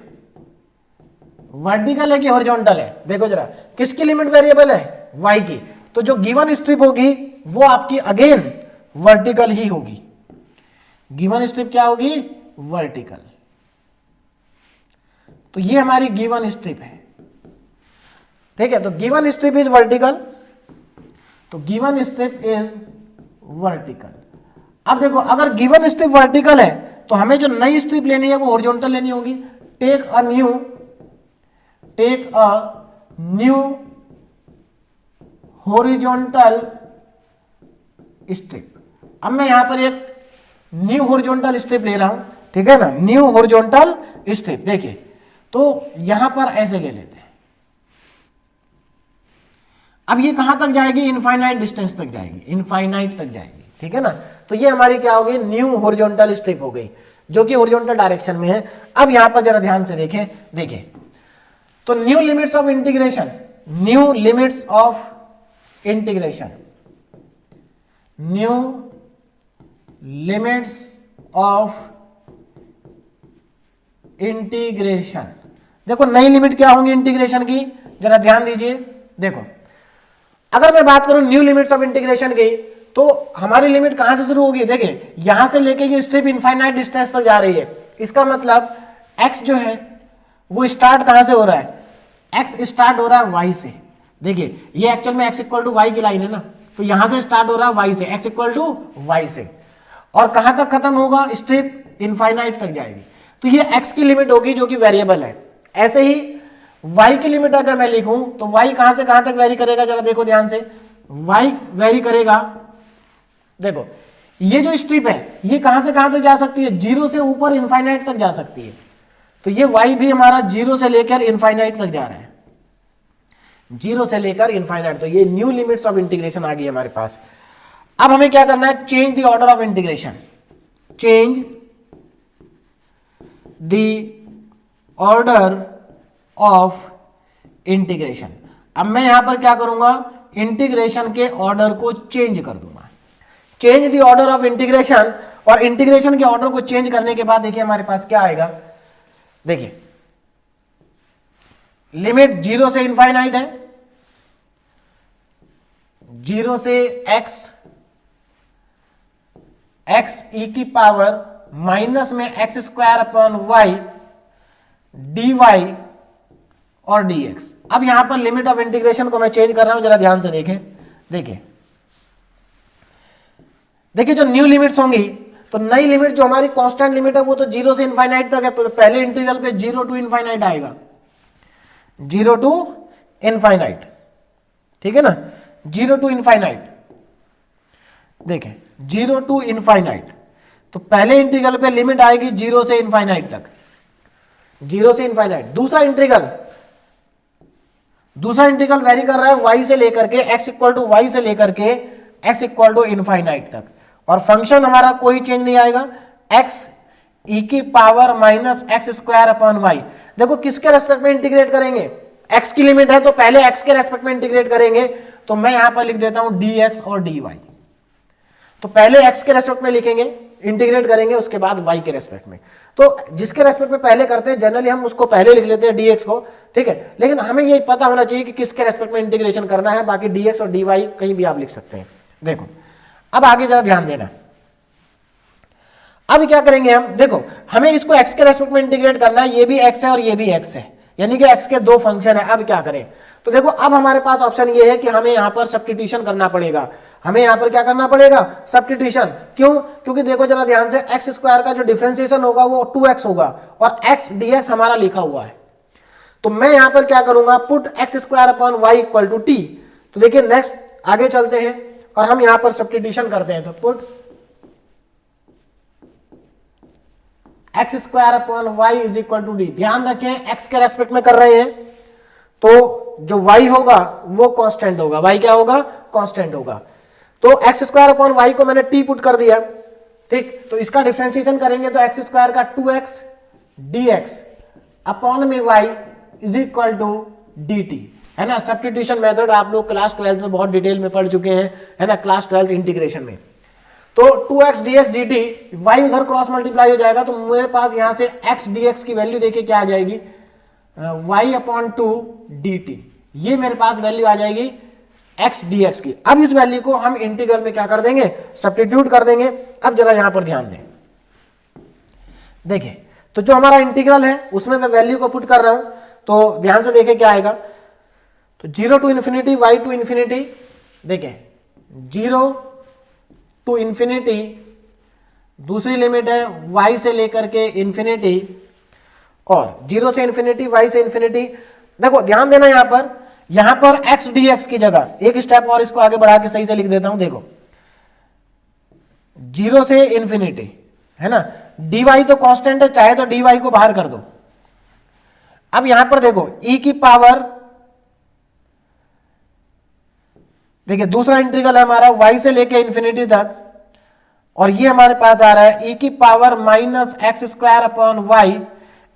vertical है कि हॉरिजॉन्टल है, देखो जरा किसकी लिमिट वेरिएबल है, y की। तो जो गिवन स्ट्रिप होगी वो आपकी अगेन वर्टिकल ही होगी। गिवन स्ट्रिप क्या होगी, वर्टिकल। तो ये हमारी गिवन स्ट्रिप है, ठीक है। तो गिवन स्ट्रिप इज वर्टिकल, तो गिवन स्ट्रिप इज वर्टिकल। अब देखो अगर गिवन स्ट्रिप वर्टिकल है तो हमें जो नई स्ट्रिप लेनी है वो हॉरिजॉन्टल लेनी होगी। Take a new horizontal strip. अब मैं यहां पर एक न्यू हॉरिजॉन्टल स्ट्रिप ले रहा हूं, ठीक है ना, न्यू हॉरिजॉन्टल स्ट्रिप। देखिए तो यहां पर ऐसे ले लेते हैं, अब ये कहां तक जाएगी, इनफाइनाइट डिस्टेंस तक जाएगी, इनफाइनाइट तक जाएगी, ठीक है ना। तो ये हमारी क्या होगी, न्यू हॉरिजॉन्टल स्ट्रिप हो गई, जो कि हॉरिजॉन्टल डायरेक्शन में है। अब यहां पर जरा ध्यान से देखें, देखिए तो new limits of integration, new limits of integration, new limits of integration. देखो नई लिमिट क्या होंगी इंटीग्रेशन की, जरा ध्यान दीजिए। देखो अगर मैं बात करूं न्यू लिमिट्स ऑफ इंटीग्रेशन की, तो हमारी लिमिट कहां से शुरू होगी, देखिए यहां से लेके ये स्ट्रिप इनफाइनाइट डिस्टेंस तक जा रही है। इसका मतलब x जो है वो स्टार्ट कहां से हो रहा है, x स्टार्ट हो रहा है y से। देखिए ये एक्चुअल में x इक्वल टू y की लाइन है ना, तो यहां से स्टार्ट हो रहा है y से, x इक्वल टू y से, और कहां तक खत्म होगा, स्ट्रिप इनफाइनाइट तक जाएगी। तो ये x की लिमिट होगी जो कि वेरिएबल है। ऐसे ही y की लिमिट अगर मैं लिखूं तो y कहां से कहां तक वेरी करेगा, जरा देखो ध्यान से, y वेरी करेगा। देखो ये जो स्ट्रिप है ये कहां से कहां तक जा सकती है, 0 से ऊपर इनफाइनाइट तक जा सकती है। तो ये y भी हमारा 0 से लेकर इनफाइनाइट तक जा रहा है, 0 से लेकर इनफाइनाइट। तो ये न्यू लिमिट्स ऑफ इंटीग्रेशन आ गई हमारे पास। अब हमें क्या करना है, change the order of integration, change the order of integration. अब मैं यहां पर क्या करूंगा, इंटीग्रेशन के ऑर्डर को चेंज कर दूंगा, change the order of integration. और इंटीग्रेशन के ऑर्डर को चेंज करने के बाद देखिए हमारे पास क्या आएगा, देखिए लिमिट 0 से इनफाइनाइट है, 0 से x e की पावर माइनस में x square upon y dy और dx। अब यहां पर लिमिट ऑफ इंटीग्रेशन को मैं चेंज कर रहा हूं, जरा ध्यान से देखें। देखिए जो न्यू लिमिट्स होंगी, तो नई लिमिट जो हमारी कांस्टेंट लिमिट है वो तो 0 से इनफाइनाइट तक है। पहले इंटीग्रल पे 0 टू इनफाइनाइट आएगा, 0 टू इनफाइनाइट, ठीक है ना, 0 टू इनफाइनाइट। देखें 0 टू इनफाइनाइट, तो पहले इंटीग्रल पे लिमिट आएगी 0 से इनफाइनाइट तक, 0 से इनफाइनाइट। दूसरा इंटीग्रल वेरी कर रहा है y से लेकर के x इक्वल टू y से लेकर के x इक्वल टू इनफाइनाइट तक, और फंक्शन हमारा कोई चेंज नहीं आएगा, x e की power minus x square upon y। देखो किसके रेस्पेक्ट में इंटीग्रेट करेंगे, x की लिमिट है तो पहले x के रेस्पेक्ट में इंटीग्रेट करेंगे। तो मैं यहां पर लिख देता हूं dx और dy। तो पहले x के रेस्पेक्ट में लिखेंगे, इंटीग्रेट करेंगे, उसके बाद y के रेस्पेक्ट में। तो जिसके रेस्पेक्ट में पहले करते हैं जनरली हम उसको पहले लिख लेते हैं dx को, ठीक है। लेकिन हमें ये पता होना चाहिए कि किसके रेस्पेक्ट में इंटीग्रेशन करना है, बाकी dx और dy कहीं भी आप लिख सकते हैं। देखो अब आगे जरा ध्यान देना, अब क्या करेंगे हम, देखो हमें इसको x के रेस्पेक्ट में इंटीग्रेट करना है, ये भी x है और ये भी x है, यानी कि x के दो फंक्शन है। अब क्या करें, तो देखो अब हमारे पास ऑप्शन ये है कि हमें यहां पर सब्स्टिट्यूशन करना पड़ेगा। हमें यहां पर क्या करना पड़ेगा, सब्स्टिट्यूशन। क्यों, क्योंकि देखो जरा ध्यान से, एक्स स्क्वायर का जो डिफरेंशिएशन होगा वो 2x होगा और x dx हमारा लिखा हुआ है। तो मैं यहां पर क्या करूंगा, put x square upon y equal to t. तो देखिए नेक्स्ट आगे चलते हैं और हम यहां पर सब्स्टिट्यूशन करते हैं। तो put x square upon y is equal to d. ध्यान रखें एक्स के रेस्पेक्ट में कर रहे हैं, तो जो y होगा वो कांस्टेंट होगा। y क्या होगा, कांस्टेंट होगा। तो एक्स स्क्वायर अपॉन वाई को मैंने t पुट कर दिया, ठीक। तो इसका डिफरेंशिएशन करेंगे तो एक्स स्क्वायर का 2x dx अपॉन में y is equal to dt, है ना। सब्स्टिट्यूशन मेथड आप लोग क्लास 12 में बहुत डिटेल में पढ़ चुके हैं, है ना, क्लास 12 इंटीग्रेशन में। तो 2x dx dt, y उधर क्रॉस मल्टीप्लाई हो जाएगा, तो मेरे पास यहां से x dx की वैल्यू देखिए क्या आ जाएगी, y अपॉन 2 dt। ये मेरे पास वैल्यू आ जाएगी x dx की। अब इस वैल्यू को हम इंटीग्रल में क्या कर देंगे, सब्स्टिट्यूट कर देंगे। अब जरा यहां पर ध्यान दें, देखिए तो जो हमारा इंटीग्रल है उसमें मैं वैल्यू को पुट कर रहा हूं, तो ध्यान से देखें क्या आएगा। तो 0 to infinity y to infinity, देखें 0 टू इन्फिनिटी, दूसरी लिमिट है y से लेकर के इन्फिनिटी, और 0 से इन्फिनिटी, y से इन्फिनिटी। देखो ध्यान देना यहां पर x dx की जगह एक स्टेप और इसको आगे बढ़ा के सही से लिख देता हूं। देखो 0 से इन्फिनिटी, है ना, dy तो कांस्टेंट है, चाहे तो dy को बाहर कर दो। अब यहां पर देखो e की पावर, देखिए दूसरा इंटीग्रल है हमारा y से लेके इन्फिनिटी तक, और ये हमारे पास आ रहा है e की power minus x square upon y,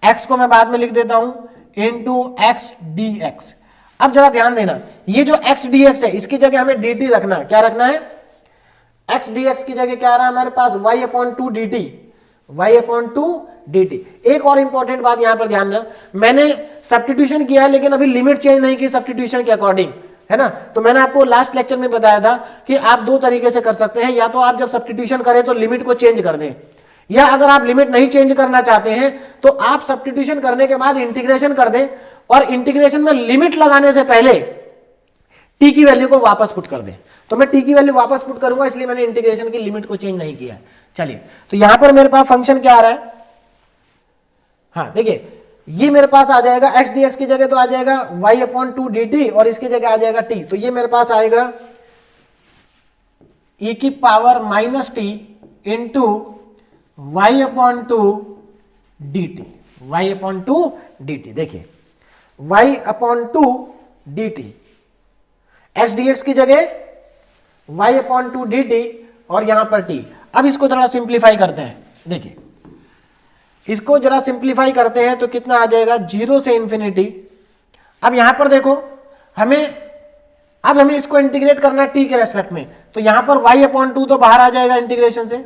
x को मैं बाद में लिख देता हूं इंटू एक्स डी एक्स। अब जरा ध्यान देना, ये जो x dx है इसकी जगह हमें dt रखना है। क्या रखना है, x dx की जगह क्या आ रहा है हमारे पास, y upon 2 dt, y upon 2 dt। एक और इंपॉर्टेंट बात यहां पर ध्यान रखना, मैंने सब्स्टिट्यूशन किया है लेकिन अभी लिमिट चेंज नहीं की सब्स्टिट्यूशन के अकॉर्डिंग, है ना। तो मैंने आपको लास्ट लेक्चर में बताया था कि आप दो तरीके से कर सकते हैं, या तो आप जब सब्स्टिट्यूशन करें तो लिमिट को चेंज कर दें, या अगर आप लिमिट नहीं चेंज करना चाहते हैं तो आप सब्स्टिट्यूशन करने के बाद इंटीग्रेशन कर दें, और इंटीग्रेशन में लिमिट लगाने से पहले टी की वैल्यू को वापस पुट कर दें। तो मैं टी की वैल्यू वापस पुट करूंगा, इसलिए मैंने इंटीग्रेशन की लिमिट को चेंज नहीं किया। चलिए तो यहां पर मेरे पास फंक्शन क्या आ रहा है, हाँ देखिए ये मेरे पास आ जाएगा x dx की जगह तो आ जाएगा y अपॉन 2 dt, और इसकी जगह आ जाएगा t। तो ये मेरे पास आएगा e की power minus T into y upon 2 dt, y upon 2 dt। देखिए y upon 2 dt, x dx की जगह y अपॉन 2 dt और यहां पर t। अब इसको थोड़ा सिंप्लीफाई करते हैं, देखिए इसको जरा सिंप्लीफाई करते हैं तो कितना आ जाएगा, 0 से इंफिनिटी। अब यहां पर देखो हमें इसको इंटीग्रेट करना है t के रेस्पेक्ट में, तो यहां पर y अपॉन 2 तो बाहर आ जाएगा इंटीग्रेशन से,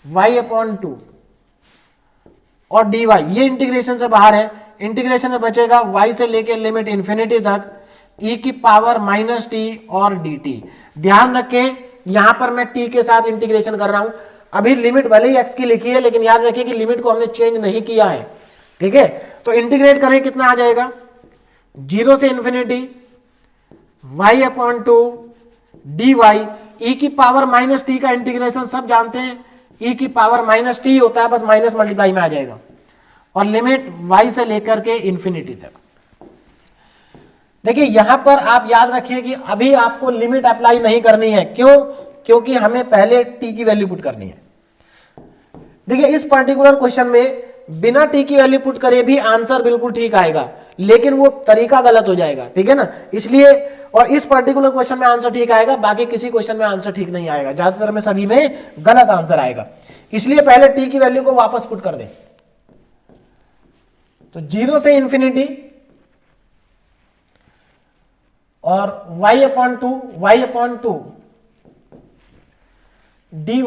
y अपॉन 2 और dy ये इंटीग्रेशन से बाहर है। इंटीग्रेशन में बचेगा y से लेके लिमिट इंफिनिटी तक e की पावर माइनस टी और dt। ध्यान रखें यहां पर मैं t के साथ इंटीग्रेशन कर रहा हूं, अभी लिमिट भले ही x की लिखी है लेकिन याद रखिए कि लिमिट को हमने चेंज नहीं किया है, ठीक है। तो इंटीग्रेट करें कितना आ जाएगा, 0 से infinity y upon 2 dy, e की पावर माइनस टी का इंटीग्रेशन सब जानते हैं, e की पावर माइनस टी होता है, बस माइनस मल्टीप्लाई में आ जाएगा, और लिमिट y से लेकर के इंफिनिटी तक। देखिए यहां पर आप याद रखिए कि अभी आपको लिमिट अप्लाई नहीं करनी है, क्यों, क्योंकि हमें पहले t की वैल्यू पुट करनी है। देखिए इस पर्टिकुलर क्वेश्चन में बिना t की वैल्यू पुट करे भी आंसर बिल्कुल ठीक आएगा, लेकिन वो तरीका गलत हो जाएगा, ठीक है ना, इसलिए। और इस पर्टिकुलर क्वेश्चन में आंसर ठीक आएगा, बाकी किसी क्वेश्चन में आंसर ठीक नहीं आएगा, ज्यादातर में सभी में गलत आंसर आएगा, इसलिए पहले t की वैल्यू को वापस पुट कर दें। तो 0 से इंफिनिटी और y अपॉन 2 dy,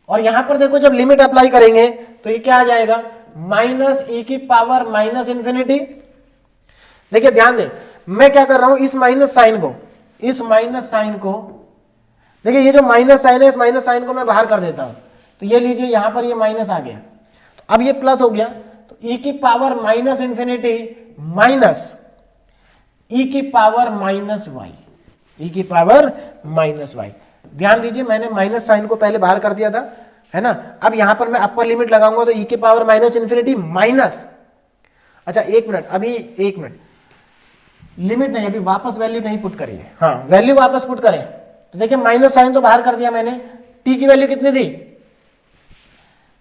और यहां पर देखो जब लिमिट अप्लाई करेंगे तो ये क्या आ जाएगा, माइनस e की पावर माइनस इंफिनिटी। देखिए ध्यान दें मैं क्या कर रहा हूं, इस माइनस साइन को देखिए, ये जो माइनस साइन है इस माइनस साइन को मैं बाहर कर देता हूं, तो ये लीजिए यहां पर ये माइनस आ गया, तो अब ये प्लस हो गया, तो e की power minus infinity minus e की पावर माइनस वाई, e की पावर माइनस वाई। ध्यान दीजिए मैंने माइनस साइन को पहले बाहर कर दिया था, है ना। अब यहां पर मैं अपर लिमिट लगाऊंगा तो e की पावर माइनस इंफिनिटी माइनस, अच्छा एक मिनट, अभी एक मिनट, लिमिट नहीं, अभी वापस वैल्यू नहीं पुट करिए, हाँ वैल्यू वापस पुट करें। तो देखिए माइनस साइन तो बाहर कर दिया मैंने, t की वैल्यू कितनी थी,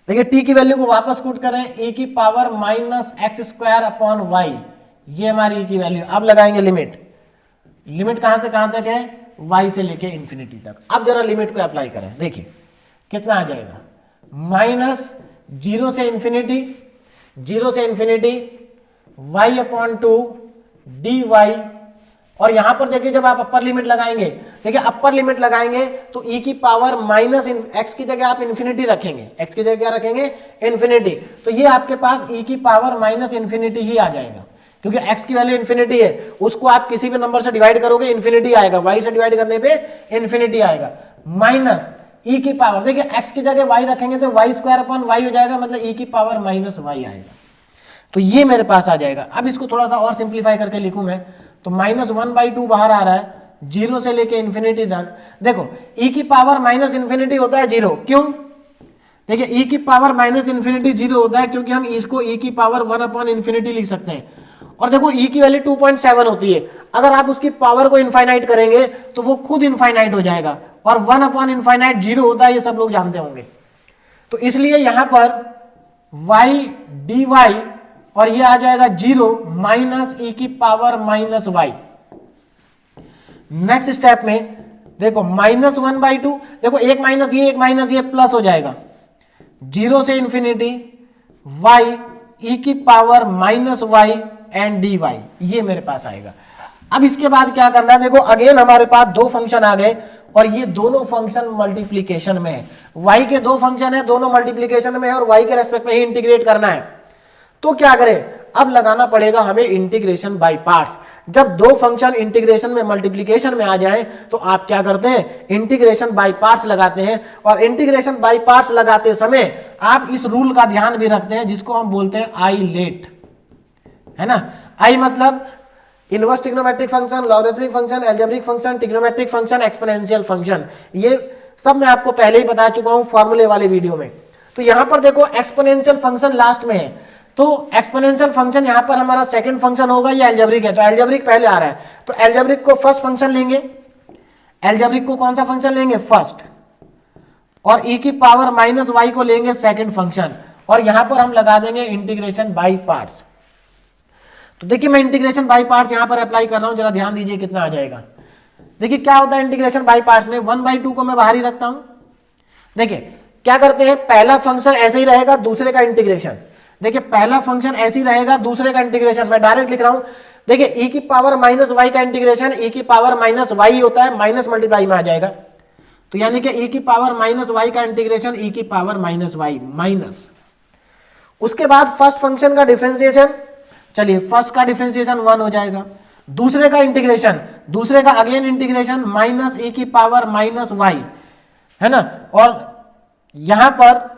देखिए t की वैल्यू को वापस पुट करें, e की power minus x square upon y, ये हमारी e की वैल्यू। अब लगाएंगे लिमिट, लिमिट कहां से कहां तक है, y से लेके इंफिनिटी तक। अब जरा लिमिट को अप्लाई करें, देखिए कितना आ जाएगा, माइनस 0 से इंफिनिटी, 0 से इंफिनिटी y अपॉन 2 dy, और यहां पर देखिए जब आप अपर लिमिट लगाएंगे, देखिए अपर लिमिट लगाएंगे तो e की पावर माइनस x की जगह आप इंफिनिटी रखेंगे, x की जगह क्या रखेंगे, इंफिनिटी, तो ये आपके पास e की पावर माइनस इंफिनिटी ही आ जाएगा, क्योंकि x की वैल्यू इंफिनिटी है, उसको आप किसी भी नंबर से डिवाइड करोगे इंफिनिटी आएगा, y से डिवाइड करने पे इंफिनिटी आएगा, माइनस e की पावर, देखिए x की जगह y रखेंगे तो y स्क्वायर अपॉन y हो जाएगा, मतलब e की पावर माइनस y आएगा, तो ये मेरे पास आ जाएगा। अब इसको थोड़ा सा और सिंप्लीफाई करके लिखूं मैं, तो माइनस 1/2 बाहर आ रहा है, 0 से लेके इंफिनिटी तक। देखो e की पावर माइनस इंफिनिटी होता है 0, क्यों, देखिए e की पावर माइनस इंफिनिटी 0 होता है क्योंकि हम इसको e की पावर 1 अपॉन इंफिनिटी लिख सकते हैं, और देखो e की वैल्यू 2.7 होती है, अगर आप उसकी पावर को इनफाइनाइट करेंगे तो वो खुद इनफाइनाइट हो जाएगा, और 1 अपॉन इनफाइनाइट 0 होता है, ये सब लोग जानते होंगे। तो इसलिए यहां पर y dy और ये आ जाएगा 0 माइनस e की power minus y। Next step में देखो माइनस 1/2, देखो एक माइनस ये प्लस हो जाएगा, 0 से इंफिनिटी y e की power minus y and dy, ये मेरे पास आएगा। अब इसके बाद क्या करना है, देखो अगेन हमारे पास दो फंक्शन आ गए, और ये दोनों फंक्शन मल्टीप्लीकेशन में है, y के दो फंक्शन है, दोनों मल्टीप्लीकेशन में है, और y के रेस्पेक्ट में ही इंटीग्रेट करना है। तो क्या करें, अब लगाना पड़ेगा हमें इंटीग्रेशन बाय पार्ट्स। जब दो फंक्शन इंटीग्रेशन में मल्टीप्लिकेशन में आ जाए तो आप क्या करते हैं, इंटीग्रेशन बाय पार्ट्स लगाते हैं, और इंटीग्रेशन बाय पार्ट्स लगाते समय आप इस रूल का ध्यान भी रखते हैं जिसको हम बोलते हैं आई लेट, है ना। आई मतलब inverse trigonometric function, logarithmic function, algebraic function, trigonometric function, exponential function, ये सब मैं आपको पहले ही बता चुका हूं फॉर्मूले वाले वीडियो में। तो यहां पर देखो एक्सपोनेंशियल फंक्शन लास्ट में है, तो एक्सपोनेंशियल फंक्शन यहां पर हमारा सेकंड फंक्शन होगा, ये अलजेब्रिक है, तो अलजेब्रिक पहले आ रहा है, तो अलजेब्रिक को फर्स्ट फंक्शन लेंगे, अलजेब्रिक को कौन सा फंक्शन लेंगे, फर्स्ट, और e की पावर माइनस y को लेंगे सेकंड फंक्शन, और यहां पर हम लगा देंगे इंटीग्रेशन बाय पार्ट्स। तो देखिए मैं इंटीग्रेशन बाय पार्ट्स यहां पर अप्लाई कर रहा हूं, जरा ध्यान दीजिए कितना आ जाएगा। देखिए क्या होता है इंटीग्रेशन बाय पार्ट्स में, 1/2 को मैं बाहर ही रखता हूं। देखिए क्या करते हैं, पहला फंक्शन ऐसे ही रहेगा, दूसरे का इंटीग्रेशन, देखिए पहला फंक्शन ऐसे ही रहेगा, दूसरे का इंटीग्रेशन, मैं डायरेक्ट लिख रहा हूं। देखिए e की पावर माइनस y का इंटीग्रेशन e की पावर माइनस y होता है, माइनस मल्टीप्लाई में आ जाएगा, तो यानी कि e की पावर माइनस y का इंटीग्रेशन e की पावर माइनस y माइनस। उसके बाद फर्स्ट फंक्शन का डिफरेंशिएशन, चलिए फर्स्ट का डिफरेंशिएशन 1 हो जाएगा, दूसरे का इंटीग्रेशन, दूसरे का अगेन इंटीग्रेशन माइनस e की पावर माइनस y, है ना, और यहां पर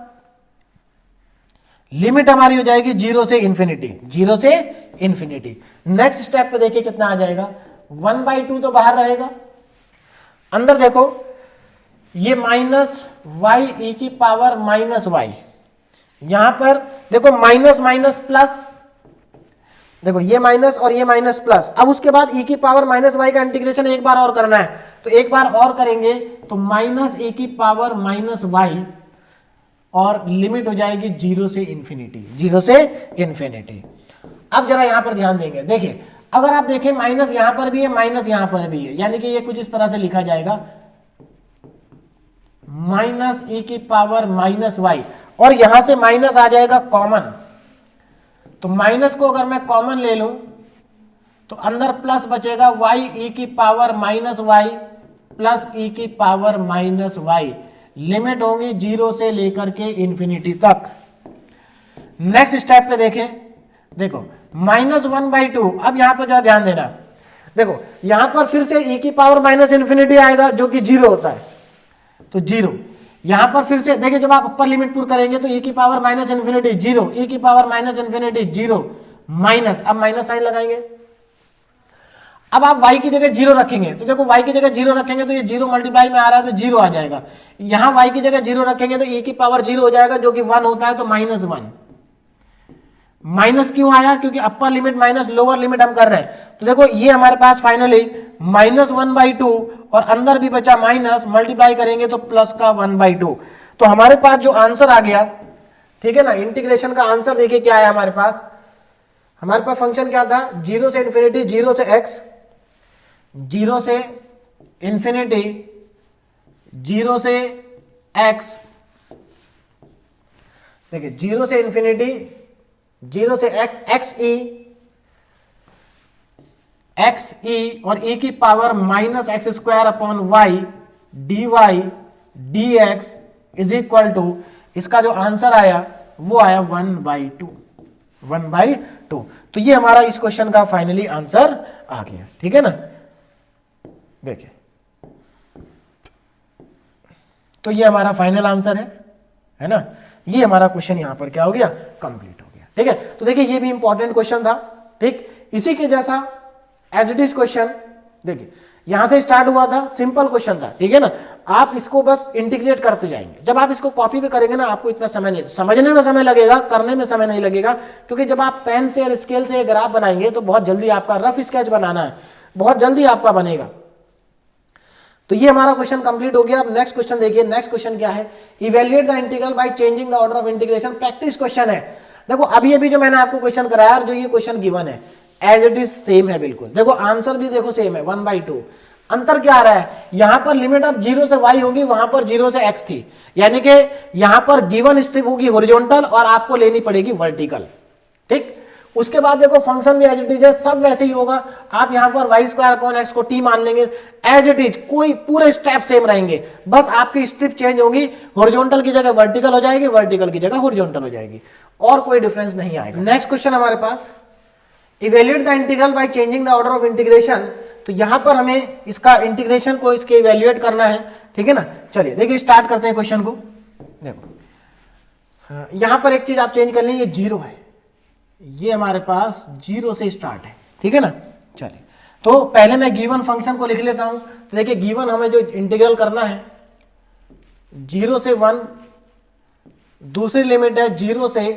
लिमिट हमारी हो जाएगी 0 से इंफिनिटी, 0 से इंफिनिटी। नेक्स्ट स्टेप पे देखिए कितना आ जाएगा, 1/2 तो बाहर रहेगा, अंदर देखो ये माइनस y e की पावर माइनस y, यहां पर देखो माइनस माइनस प्लस, देखो ये माइनस और ये माइनस प्लस। अब उसके बाद e की पावर माइनस y का इंटीग्रेशन एक बार और करना है, तो एक बार और करेंगे तो माइनस e की पावर माइनस y, और लिमिट हो जाएगी 0 से इंफिनिटी, 0 से इंफिनिटी। अब जरा यहां पर ध्यान देंगे, देखिए अगर आप देखें माइनस यहां पर भी है, माइनस यहां पर भी है, यानी कि ये कुछ इस तरह से लिखा जाएगा, माइनस e की पावर माइनस y, और यहां से माइनस आ जाएगा कॉमन, तो माइनस को अगर मैं कॉमन ले लूं तो अंदर प्लस बचेगा y e की power minus y plus e की पावर माइनस y, लिमिट होंगी 0 से लेकर के इंफिनिटी तक। नेक्स्ट स्टेप पे देखें, देखो माइनस 1/2, अब यहां पर जरा ध्यान देना, देखो यहां पर फिर से e की पावर माइनस इंफिनिटी आएगा जो कि 0 होता है, तो 0, यहां पर फिर से देखिए, जब आप अपर लिमिट पुट करेंगे तो e की पावर माइनस इन्फिनिटी 0, e की पावर माइनस इन्फिनिटी 0 माइनस, अब माइनस साइन लगाएंगे। अब आप y की जगह 0 रखेंगे तो देखो y की जगह 0 रखेंगे तो ये 0 मल्टीप्लाई में आ रहा है तो 0 आ जाएगा। यहां y की जगह 0 रखेंगे तो e की पावर 0 हो जाएगा जो कि 1 होता है, तो -1। माइनस क्यों आया? क्योंकि अपर लिमिट माइनस लोअर लिमिट हम कर रहे हैं। तो देखो ये हमारे पास फाइनली -1/2 और अंदर भी बचा माइनस, मल्टीप्लाई करेंगे तो प्लस का 1/2। तो हमारे पास जो आंसर आ गया, ठीक है ना, इंटीग्रेशन का आंसर देखिए क्या आया हमारे पास। हमारे पास फंक्शन क्या था? 0 से इंफिनिटी, 0 से x, 0 से इंफिनिटी, 0 से x, देखिए 0 से इंफिनिटी, 0 से x, एक्स ई और e की power minus x square upon y d y d x is equal to, इसका जो आंसर आया वो आया 1/2, 1/2। तो ये हमारा इस क्वेश्चन का फाइनली आंसर आ गया, ठीक है ना। देखिए तो ये हमारा फाइनल आंसर है ना। ये हमारा क्वेश्चन यहां पर क्या हो गया? कंप्लीट हो गया, ठीक है। तो देखिए ये भी इंपॉर्टेंट क्वेश्चन था, ठीक। इसी के जैसा एज इट इज क्वेश्चन देखिए यहां से स्टार्ट हुआ था, सिंपल क्वेश्चन था, ठीक है ना। आप इसको बस इंटीग्रेट करते जाएंगे। जब आप इसको कॉपी पे करेंगे ना, आपको इतना समय नहीं, समझने में समय लगेगा, करने में समय नहीं लगेगा। क्योंकि जब आप पेन से और स्केल से ग्राफ बनाएंगे तो बहुत जल्दी आपका रफ स्केच बनाना है, बहुत जल्दी आपका बनेगा। तो ये हमारा क्वेश्चन कंप्लीट हो गया। अब नेक्स्ट क्वेश्चन देखिए, नेक्स्ट क्वेश्चन क्या है? Evaluate the integral by changing the order of integration. Practice question है। देखो अभी जो मैंने आपको क्वेश्चन कराया, जो ये क्वेश्चन गिवन है एज इट इज सेम है बिल्कुल। देखो आंसर भी देखो सेम है, 1/2। अंतर क्या आ रहा है? यहां पर लिमिट अब 0 से y होगी, वहां पर 0 से x थी, यानी कि यहां पर गिवन स्ट्रिप होगी हॉरिजॉन्टल और आपको लेनी पड़ेगी वर्टिकल, ठीक। उसके बाद देखो फंक्शन भी एज इट इज है, सब वैसे ही होगा। आप यहां पर वाई स्क्वायर अपॉन एक्स को टी मान लेंगे, एज इट इज, कोई पूरे स्टेप सेम रहेंगे, बस आपकी स्ट्रिप चेंज होगी, हॉरिजॉन्टल की जगह वर्टिकल हो जाएगी, वर्टिकल की जगह हॉरिजॉन्टल हो जाएगी, और कोई डिफरेंस नहीं आएगा। नेक्स्ट क्वेश्चन हमारे पास, evaluate the integral by changing the order of integration. तो यहां पर हमें इसका इंटीग्रेशन को इसके इवैल्यूएट करना है, ठीक है ना। चलिए देखिए स्टार्ट करते हैं क्वेश्चन को। देखो यहां पर एक चीज आप चेंज कर लें, ये 0 है, ये हमारे पास 0 से स्टार्ट है, ठीक है ना। चलिए तो पहले मैं गिवन फंक्शन को लिख लेता हूं। तो देखिए गिवन हमें जो इंटीग्रल करना है 0 से 1, दूसरी लिमिट है 0 से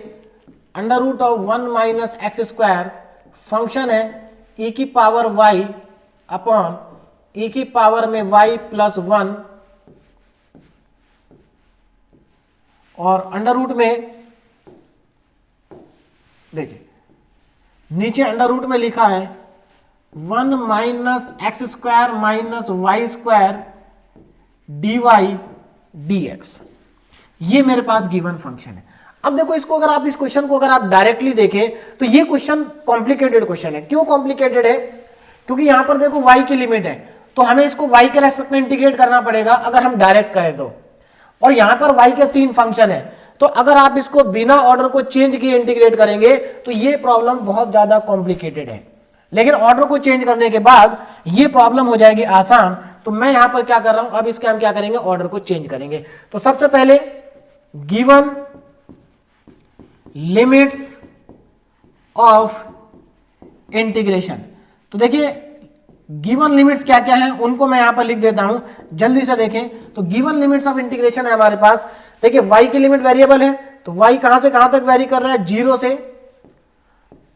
√1 माइनस एक्स स्क्वायर, फंक्शन है e की पावर y अपॉन e की पावर में y प्लस 1, और अंडर रूट में देखिए नीचे अंडर रूट में लिखा है 1 minus x square minus Y square d y d x. ये मेरे पास गिवन फंक्शन है। अब देखो इसको अगर आप, इस क्वेश्चन को अगर आप डायरेक्टली देखें तो ये क्वेश्चन कॉम्प्लिकेटेड क्वेश्चन है। क्यों कॉम्प्लिकेटेड है? क्योंकि यहां पर देखो y की लिमिट है, तो हमें इसको y के रेस्पेक्ट में इंटीग्रेट करना पड़ेगा अगर हम डायरेक्ट करें तो। और यहां पर y के 3 फंक्शन है, तो अगर आप इसको बिना ऑर्डर को चेंज किए इंटीग्रेट करेंगे तो ये प्रॉब्लम बहुत ज्यादा कॉम्प्लिकेटेड है। लेकिन ऑर्डर को चेंज करने के बाद ये प्रॉब्लम हो जाएगी आसान। तो मैं यहां पर क्या कर रहा हूं, अब इसके हम क्या करेंगे, ऑर्डर को चेंज करेंगे। तो सबसे पहले गिवन लिमिट्स ऑफ इंटीग्रेशन। तो देखिए गिवन लिमिट्स क्या क्या हैं उनको मैं यहां पर लिख देता हूं, जल्दी से देखें। तो गिवन लिमिट्स ऑफ इंटीग्रेशन है हमारे पास। देखिए y की लिमिट वेरिएबल है, तो y कहां से कहां तक वेरी कर रहा है? 0 से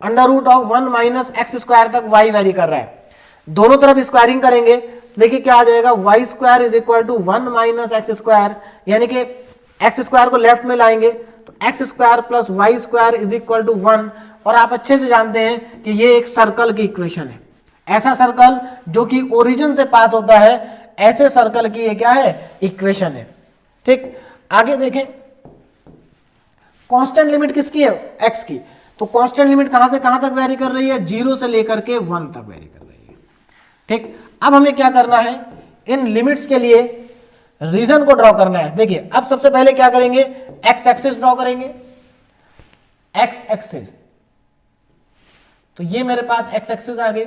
√1 माइनस एक्स स्क्वायर तक y वेरी कर रहा है। दोनों तरफ स्क्वायरिंग करेंगे, देखिए क्या आ जाएगा, y square is equal to 1 minus x square, यानी कि एक्स स्क्वायर को लेफ्ट में लाएंगे तो x square plus y square is equal to 1। और आप अच्छे से जानते हैं कि ये एक सर्कल की इक्वेशन है। ऐसा सर्कल जो कि ओरिजिन से पास होता है, ऐसे सर्कल की ये क्या है, इक्वेशन है, ठीक। आगे देखें, कांस्टेंट लिमिट किसकी है? एक्स की। तो कांस्टेंट लिमिट कहां से कहां तक वेरी कर रही है? 0 से लेकर के 1 तक वेरी कर रही है, ठीक। अब हमें क्या करना है, इन लिमिट्स के लिए रीजन को ड्रॉ करना है। देखिए अब सबसे पहले क्या करेंगे, एक्स एक्सिस ड्रॉ करेंगे, एक्स एक्सिस। तो ये मेरे पास एक्स एक्सिस आ गए।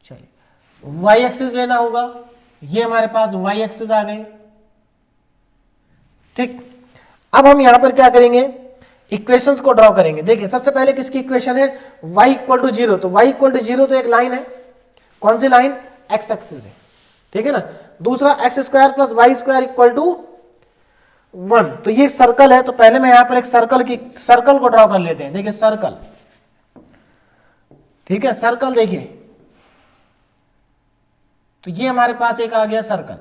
चलिए वाई एक्सिस लेना होगा, ये हमारे पास वाई एक्सिस आ गई। ठीक, अब हम यहां पर क्या करेंगे, इक्वेशंस को ड्रॉ करेंगे। देखिए सबसे पहले किसकी इक्वेशन है, y इक्वल टू 0, तो y इक्वल टू 0 तो एक लाइन है, कौन सी लाइन, x एक्सिस है, ठीक है ना। दूसरा x square plus y square equal to 1, तो ये सर्कल है, तो पहले मैं यहां पर एक सर्कल को ड्रॉ कर लेते हैं। देखिए सर्कल, ठीक है, सर्कल देखिए, तो ये हमारे पास एक आ गया सर्कल।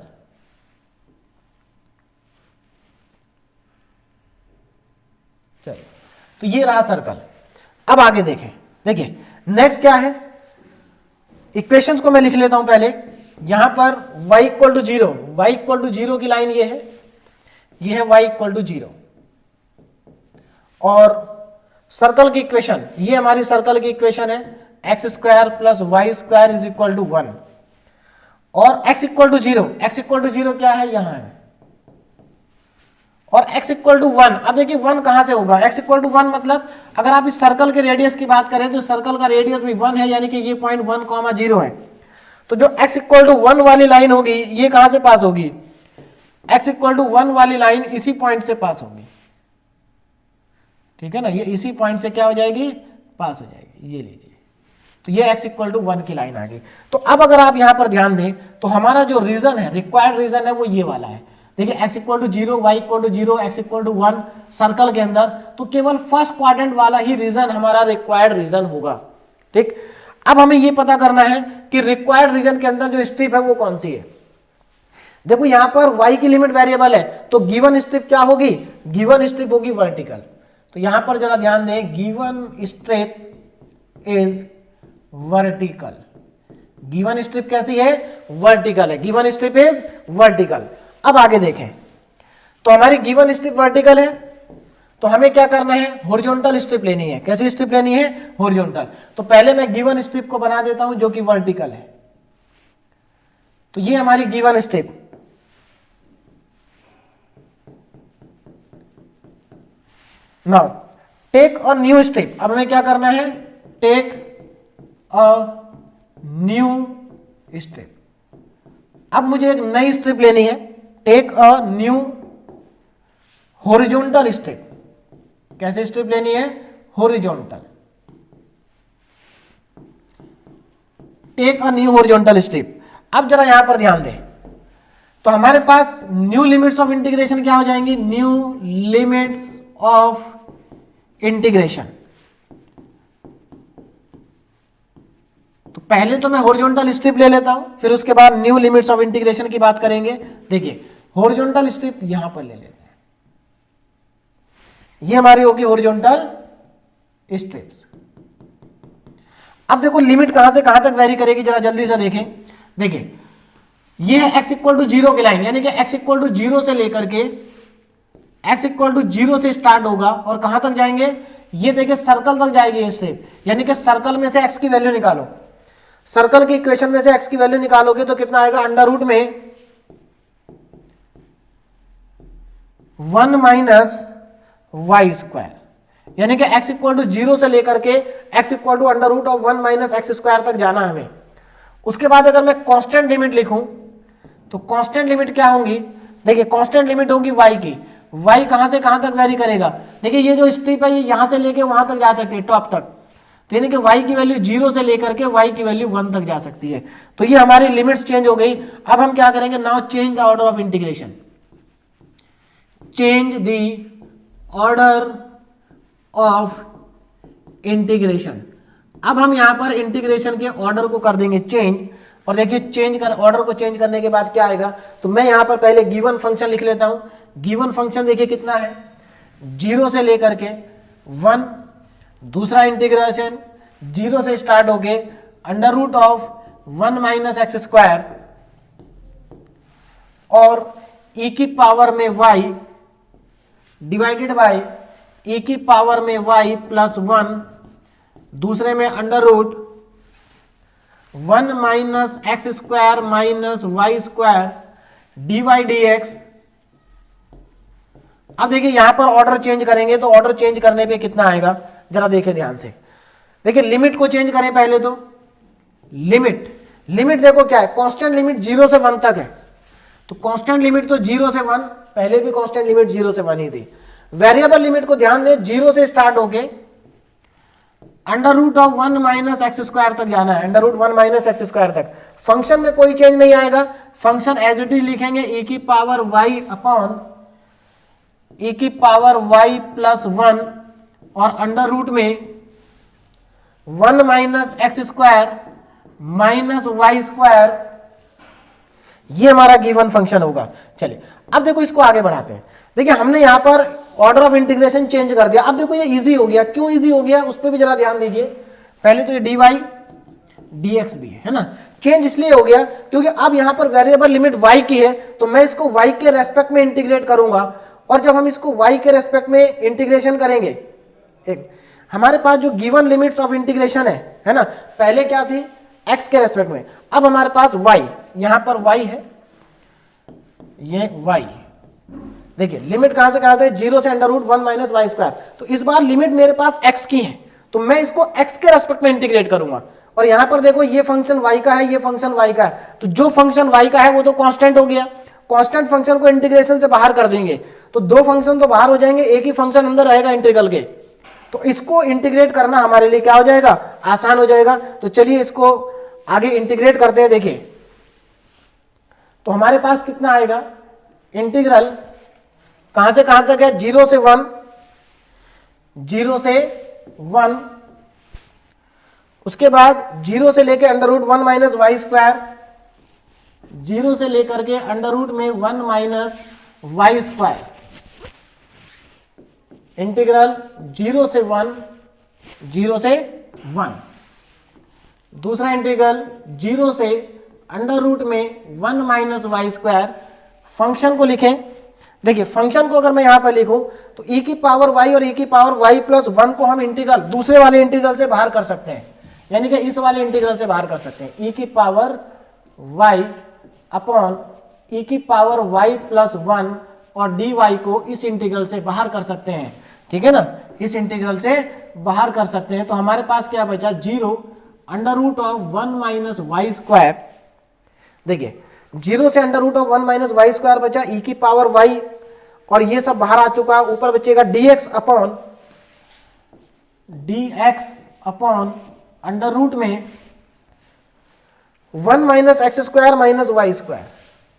चलिए, तो ये रहा सर्कल। अब आगे देखें, देखिए नेक्स्ट क्या है, इक्वेशंस को मैं लिख लेता हूं पहले। यहां पर y equal to 0, y equal to 0 की लाइन ये है y इक्वल टू 0, और सर्कल की इक्वेशन, ये हमारी सर्कल की इक्वेशन है, x square plus y square is equal to 1, और x equal to 0, x equal to 0 क्या है, यहां है, और x इक्वल टू 1। अब देखिए 1 कहां से होगा, x इक्वल टू 1 मतलब अगर आप इस सर्कल के रेडियस की बात करें तो सर्कल का रेडियस भी 1 है, यानी कि ये पॉइंट 1, 0 है। तो जो x इक्वल टू 1 वाली लाइन होगी ये कहां से पास होगी, x इक्वल टू 1 वाली लाइन इसी पॉइंट से पास होगी, ठीक है ना, ये इसी पॉइंट से क्या हो जाएगी, पास हो जाएगी। ये लीजिए, तो ये x इक्वल टू 1 की लाइन आ गई। तो अब अगर आप यहां पर ध्यान दें तो हमारा जो रीजन है, रिक्वायर्ड रीजन है, वो ये वाला है। देखिए x equal to 0, y equal to 0, x equal to 1 circle के अंदर, तो केवल फर्स्ट क्वाड्रेंट वाला ही रीजन हमारा रिक्वायर्ड रीजन होगा। ठीक, अब हमें यह पता करना है कि रिक्वायर्ड रीजन के अंदर जो स्ट्रिप है वो कौन सी है। देखो यहां पर y की लिमिट वेरिएबल है, तो गिवन स्ट्रिप क्या होगी, गिवन स्ट्रिप होगी वर्टिकल। तो यहां पर जरा ध्यान दें, given strip is vertical. Given strip कैसी है, वर्टिकल है, गिवन स्ट्रिप इज वर्टिकल। अब आगे देखें, तो हमारी गिवन स्ट्रिप वर्टिकल है, तो हमें क्या करना है, हॉरिजॉन्टल स्ट्रिप लेनी है। कैसी स्ट्रिप लेनी है, हॉरिजॉन्टल। तो पहले मैं गिवन स्ट्रिप को बना देता हूं जो कि वर्टिकल है। तो ये हमारी given strip, now take a new strip. अब हमें क्या करना है, टेक अ न्यू स्ट्रिप। अब मुझे एक नई स्ट्रिप लेनी है, take a new horizontal strip. कैसे स्ट्रिप लेनी है, horizontal, take a new horizontal strip. अब जरा यहां पर ध्यान दें, तो हमारे पास न्यू लिमिट्स ऑफ इंटीग्रेशन क्या हो जाएंगी, न्यू लिमिट्स ऑफ इंटीग्रेशन। तो पहले तो मैं हॉरिजॉन्टल स्ट्रिप ले लेता हूं, फिर उसके बाद न्यू लिमिट्स ऑफ इंटीग्रेशन की बात करेंगे। देखिए हॉरिजॉन्टल स्ट्रिप यहां पर ले लेते हैं, ये हमारी होगी हॉरिजॉन्टल स्ट्रिप्स। अब देखो लिमिट कहां से कहां तक वेरी करेगी, जरा जल्दी से देखें। देखिए ये है x इक्वल टू 0 की लाइन, यानी कि x इक्वल टू 0 से लेकर के x इक्वल टू 0 से स्टार्ट होगा और कहां तक जाएंगे, ये देखिए सर्कल तक जाएगी ये स्ट्रिप। यानी कि सर्कल में से x की वैल्यू निकालो, सर्कल की इक्वेशन में से x की वैल्यू निकालोगे तो कितना आएगा, अंडर रूट में 1 माइनस वाई स्क्वायर, यानी कि x इक्वल टू 0 से लेकर के x equal to under root of 1 minus x square तक जाना हमें। उसके बाद अगर मैं कांस्टेंट लिमिट लिखूं तो कांस्टेंट लिमिट क्या होंगी, देखिए कांस्टेंट लिमिट होगी y की। y कहां से कहां तक वेरी करेगा, देखिए ये जो स्ट्रिप है ये यहां से लेके वहां तक जा सकती है, टॉप तक। तो यानी कि y की वैल्यू 0 से लेकर के y की वैल्यू 1 तक जा सकती है। तो ये हमारी लिमिट्स चेंज हो गई। अब हम क्या करेंगे, now change the order of integration, change the order of integration. अब हम यहां पर इंटीग्रेशन के ऑर्डर को कर देंगे चेंज, और देखिए चेंज कर ऑर्डर को चेंज करने के बाद क्या आएगा, तो मैं यहां पर पहले गिवन फंक्शन लिख लेता हूं। गिवन फंक्शन देखिए कितना है, 0 से लेकर के 1, दूसरा इंटीग्रेशन 0 से स्टार्ट होके under root of 1 minus x square और e की पावर में y डिवाइडेड बाय e की पावर में y प्लस 1, दूसरे में under root 1 minus x square minus Y square dy dx। अब देखिए यहां पर ऑर्डर चेंज करेंगे तो ऑर्डर चेंज करने पे कितना आएगा, जरा देखिए ध्यान से। देखिए लिमिट को चेंज करें पहले, तो लिमिट देखो क्या है, कांस्टेंट लिमिट 0 से 1 तक है, तो कांस्टेंट लिमिट तो 0 से 1, पहले भी कांस्टेंट लिमिट 0 से 1 ही थी। वेरिएबल लिमिट को ध्यान दें, 0 से स्टार्ट होके under root of 1 minus x square तक जाना है, under root 1 minus x square तक। फंक्शन में कोई चेंज नहीं आएगा, फंक्शन एज इट इज लिखेंगे e की पावर y अपॉन e की पावर y प्लस 1 और अंडर रूट में 1 minus x square minus Y square, ये हमारा गिवन फंक्शन होगा। चलिए अब देखो इसको आगे बढ़ाते हैं। देखिए हमने यहां पर ऑर्डर ऑफ इंटीग्रेशन चेंज कर दिया। अब देखो ये इजी हो गया, क्यों इजी हो गया उस पर भी जरा ध्यान दीजिए। पहले तो ये dy dx भी है ना, चेंज इसलिए हो गया क्योंकि अब यहां पर वेरिएबल लिमिट y की है, तो मैं इसको y के रेस्पेक्ट में इंटीग्रेट करूंगा। और जब हम इसको y के रेस्पेक्ट में इंटीग्रेशन करेंगे, एक हमारे पास जो गिवन लिमिट्स ऑफ इंटीग्रेशन है ना, पहले क्या थी x के रेस्पेक्ट में, अब हमारे पास y, यहां पर y है, ये y, देखिए लिमिट कहां से कहां है, 0 से under root 1 minus Y square. तो इस बार लिमिट मेरे पास x की है, तो मैं इसको x के रेस्पेक्ट में इंटीग्रेट करूंगा। और यहां पर देखो ये फंक्शन y का है, ये फंक्शन y का है, तो जो फंक्शन y का है वो तो कांस्टेंट हो गया, कांस्टेंट फंक्शन को इंटीग्रेशन से बाहर कर देंगे तो दो फंक्शन तो बाहर हो जाएंगे, एक ही फंक्शन अंदर रहेगा इंटीग्रल के। तो इसको इंटीग्रेट करना हमारे लिए क्या हो जाएगा, आसान हो जाएगा। तो चलिए इसको आगे इंटीग्रेट करते हैं। देखिए तो हमारे पास कितना आएगा, इंटीग्रल कहां से कहां तक है, 0 से 1, 0 से 1, उसके बाद 0 से लेकर under root 1 minus Y square, 0 से लेकर के अंडर रूट में 1 माइनस वाई स्क्वायर, इंटीग्रल 0 से 1, 0 से 1। दूसरा इंटीग्रल 0 से अंडर रूट में 1 माइनस वाई स्क्वायर। फंक्शन को लिखें, देखिए फंक्शन को अगर मैं यहां पर लिखूं तो e की पावर y और e की पावर y प्लस 1 को हम इंटीग्रल दूसरे वाले इंटीग्रल से बाहर कर सकते हैं, यानी कि इस वाले इंटीग्रल से बाहर कर सकते हैं। e की पावर y अपॉन e की पावर y प्लस 1 और dy को इस इंटीग्रल से बाहर कर सकते हैं, ठीक है ना, इस इंटीग्रल से बाहर कर सकते हैं। तो हमारे पास क्या बचा, 0 under root of 1 minus Y square. देखिए 0 से under root of 1 minus Y square बचा, e की पावर y और ये सब बाहर आ चुका है, ऊपर बचेगा dx अपॉन अंडर रूट में 1 minus x square minus Y square,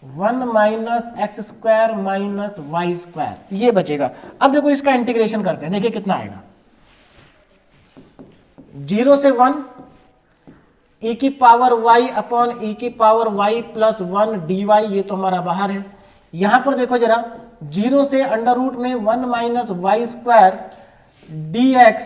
1 minus x square minus Y square, ये बचेगा। अब देखो इसका इंटीग्रेशन करते हैं, देखिए कितना आएगा, 0 से 1 e की पावर y अपॉन e की पावर y प्लस 1 dy, ये तो हमारा बाहर है। यहां पर देखो जरा, 0 से अंडर रूट में 1 minus Y square dx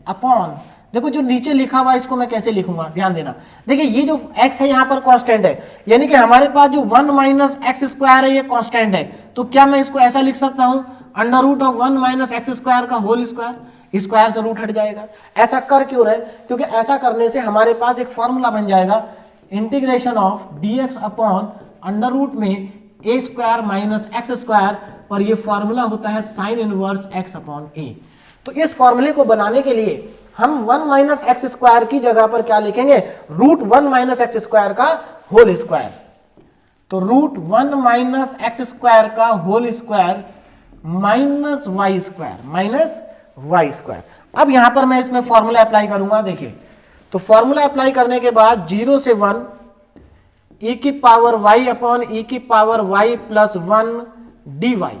upon, देखो जो नीचे लिखा हुआ इसको मैं कैसे लिखूंगा, ध्यान देना। देखिए ये जो x है यहाँ पर कांस्टेंट है, यानी कि हमारे पास जो 1 माइनस एक्स स्क्वायर है ये कांस्टेंट है, तो क्या मैं इसको ऐसा लिख सकता हूं, under root of 1 minus x square का होल स्क्वायर, स्क्वायर से रूट हट जाएगा। ऐसा कर क्यों रहे, क्योंकि ऐसा करने से हमारे पास एक फॉर्मूला बन जाएगा, integration of dx upon under root में a square minus x square, और ये फॉर्मूला होता है sine inverse x upon a। तो इस फॉर्मूले को बनाने के लिए हम 1 माइनस एक्स स्क्वायर की जगह पर क्या लिखेंगे, रूट 1 माइनस एक्स स्क्वायर का होल स्क्वायर। तो रूट 1 माइनस एक्स स्क्वायर का whole square minus Y square, minus Y square. अब यहां पर मैं इसमें फॉर्मूला अप्लाई करूंगा। देखिए तो फॉर्मूला अप्लाई करने के बाद 0 से 1 e की पावर y अपॉन e की पावर y प्लस 1 dy,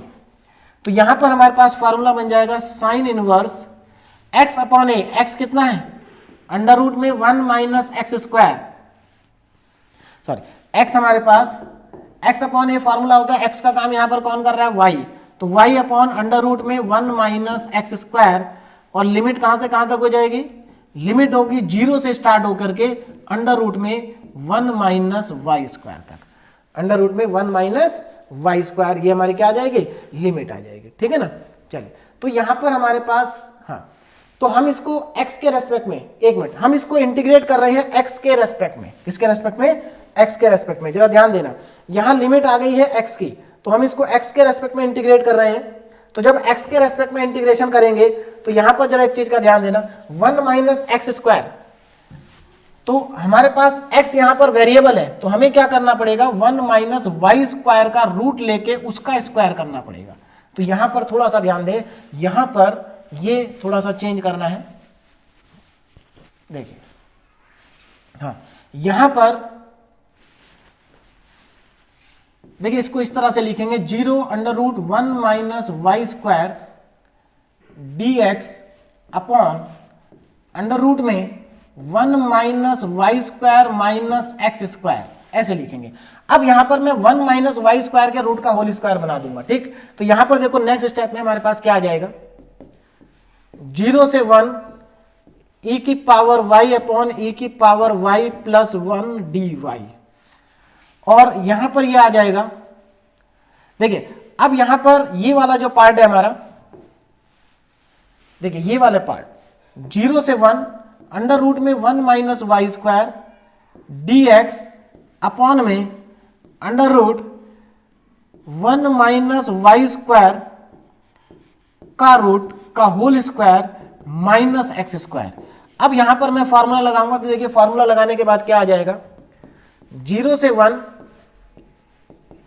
तो यहां पर हमारे पास फॉर्मूला बन जाएगा साइन इनवर्स x अपॉन ए, x कितना है, अंडर रूट में 1 minus x square, sorry x हमारे पास x अपॉन ए फॉर्मूला होता है, x का काम यहां पर कौन कर रहा है, y, तो y अपॉन अंडर रूट में 1 माइनस एक्स स्क्वायर, और लिमिट कहां से कहां तक हो जाएगी, लिमिट होगी 0 से स्टार्ट होकर के अंडर रूट में 1 माइनस वाई स्क्वायर तक, अंडर रूट में 1 माइनस वाई स्क्वायर, ये हमारी क्या आ जाएगी, लिमिट आ जाएगी, ठीक है ना। चलिए तो यहां पर हमारे पास, हाँ तो हम इसको x के रेस्पेक्ट में, एक मिनट, हम इसको इंटीग्रेट कर रहे हैं x के रेस्पेक्ट में, किसके रेस्पेक्ट में, x के रेस्पेक्ट में। जरा ध्यान देना, यहां लिमिट आ गई है x की, तो हम इसको x के रेस्पेक्ट में इंटीग्रेट कर रहे हैं। तो जब x के रेस्पेक्ट में इंटीग्रेशन करेंगे तो यहां पर जरा एक चीज का ध्यान देना, 1 माइनस एक्स स्क्वायर, तो हमारे पास x यहां पर वेरिएबल है, तो हमें क्या करना पड़ेगा, 1 माइनस वाई स्क्वायर का रूट लेके उसका स्क्वायर करना पड़ेगा। तो यहां पर थोड़ा सा ध्यान दें, यहां पर ये थोड़ा सा चेंज करना है। देखिए हाँ, यहां पर देखिए इसको इस तरह से लिखेंगे, 0 under root 1 minus Y square D x upon under root में 1 minus Y square minus x square, ऐसे लिखेंगे। अब यहां पर मैं 1 माइनस वाई स्क्वायर के रूट का होल स्क्वायर बना दूंगा, ठीक। तो यहां पर देखो नेक्स्ट स्टेप में हमारे पास क्या आ जाएगा, 0 से 1 e की पावर y अपॉन e की पावर y प्लस 1 dy, और यहां पर ये आ जाएगा। देखिए अब यहां पर ये वाला जो पार्ट है हमारा, देखिए ये वाला पार्ट 0 से 1 अंडर रूट में 1 minus Y square D x upon में under root 1 minus Y square का रूट का whole square minus x square. अब यहां पर मैं फॉर्मूला लगाऊंगा, तो देखिए फॉर्मूला लगाने के बाद क्या आ जाएगा, 0 से 1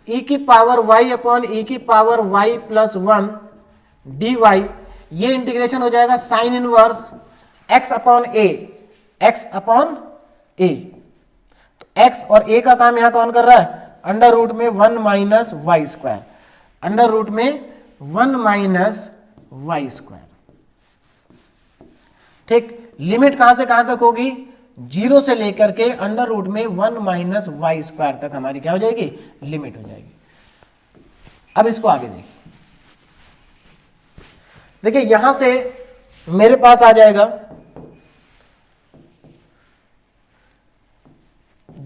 e की पावर y अपॉन e की पावर y प्लस 1 dy, ये इंटीग्रेशन हो जाएगा sign inverse x upon a, x upon a। तो x और a का काम यहां कौन कर रहा है, अंडर रूट में 1 minus Y square, under root में 1 माइनस वाई स्क्वायर, ठीक। लिमिट कहां से कहां तक होगी, 0 से लेकर के अंडर रूट में 1 माइनस वाई स्क्वायर तक हमारी क्या हो जाएगी, लिमिट हो जाएगी। अब इसको आगे देखिए, देखिए यहां से मेरे पास आ जाएगा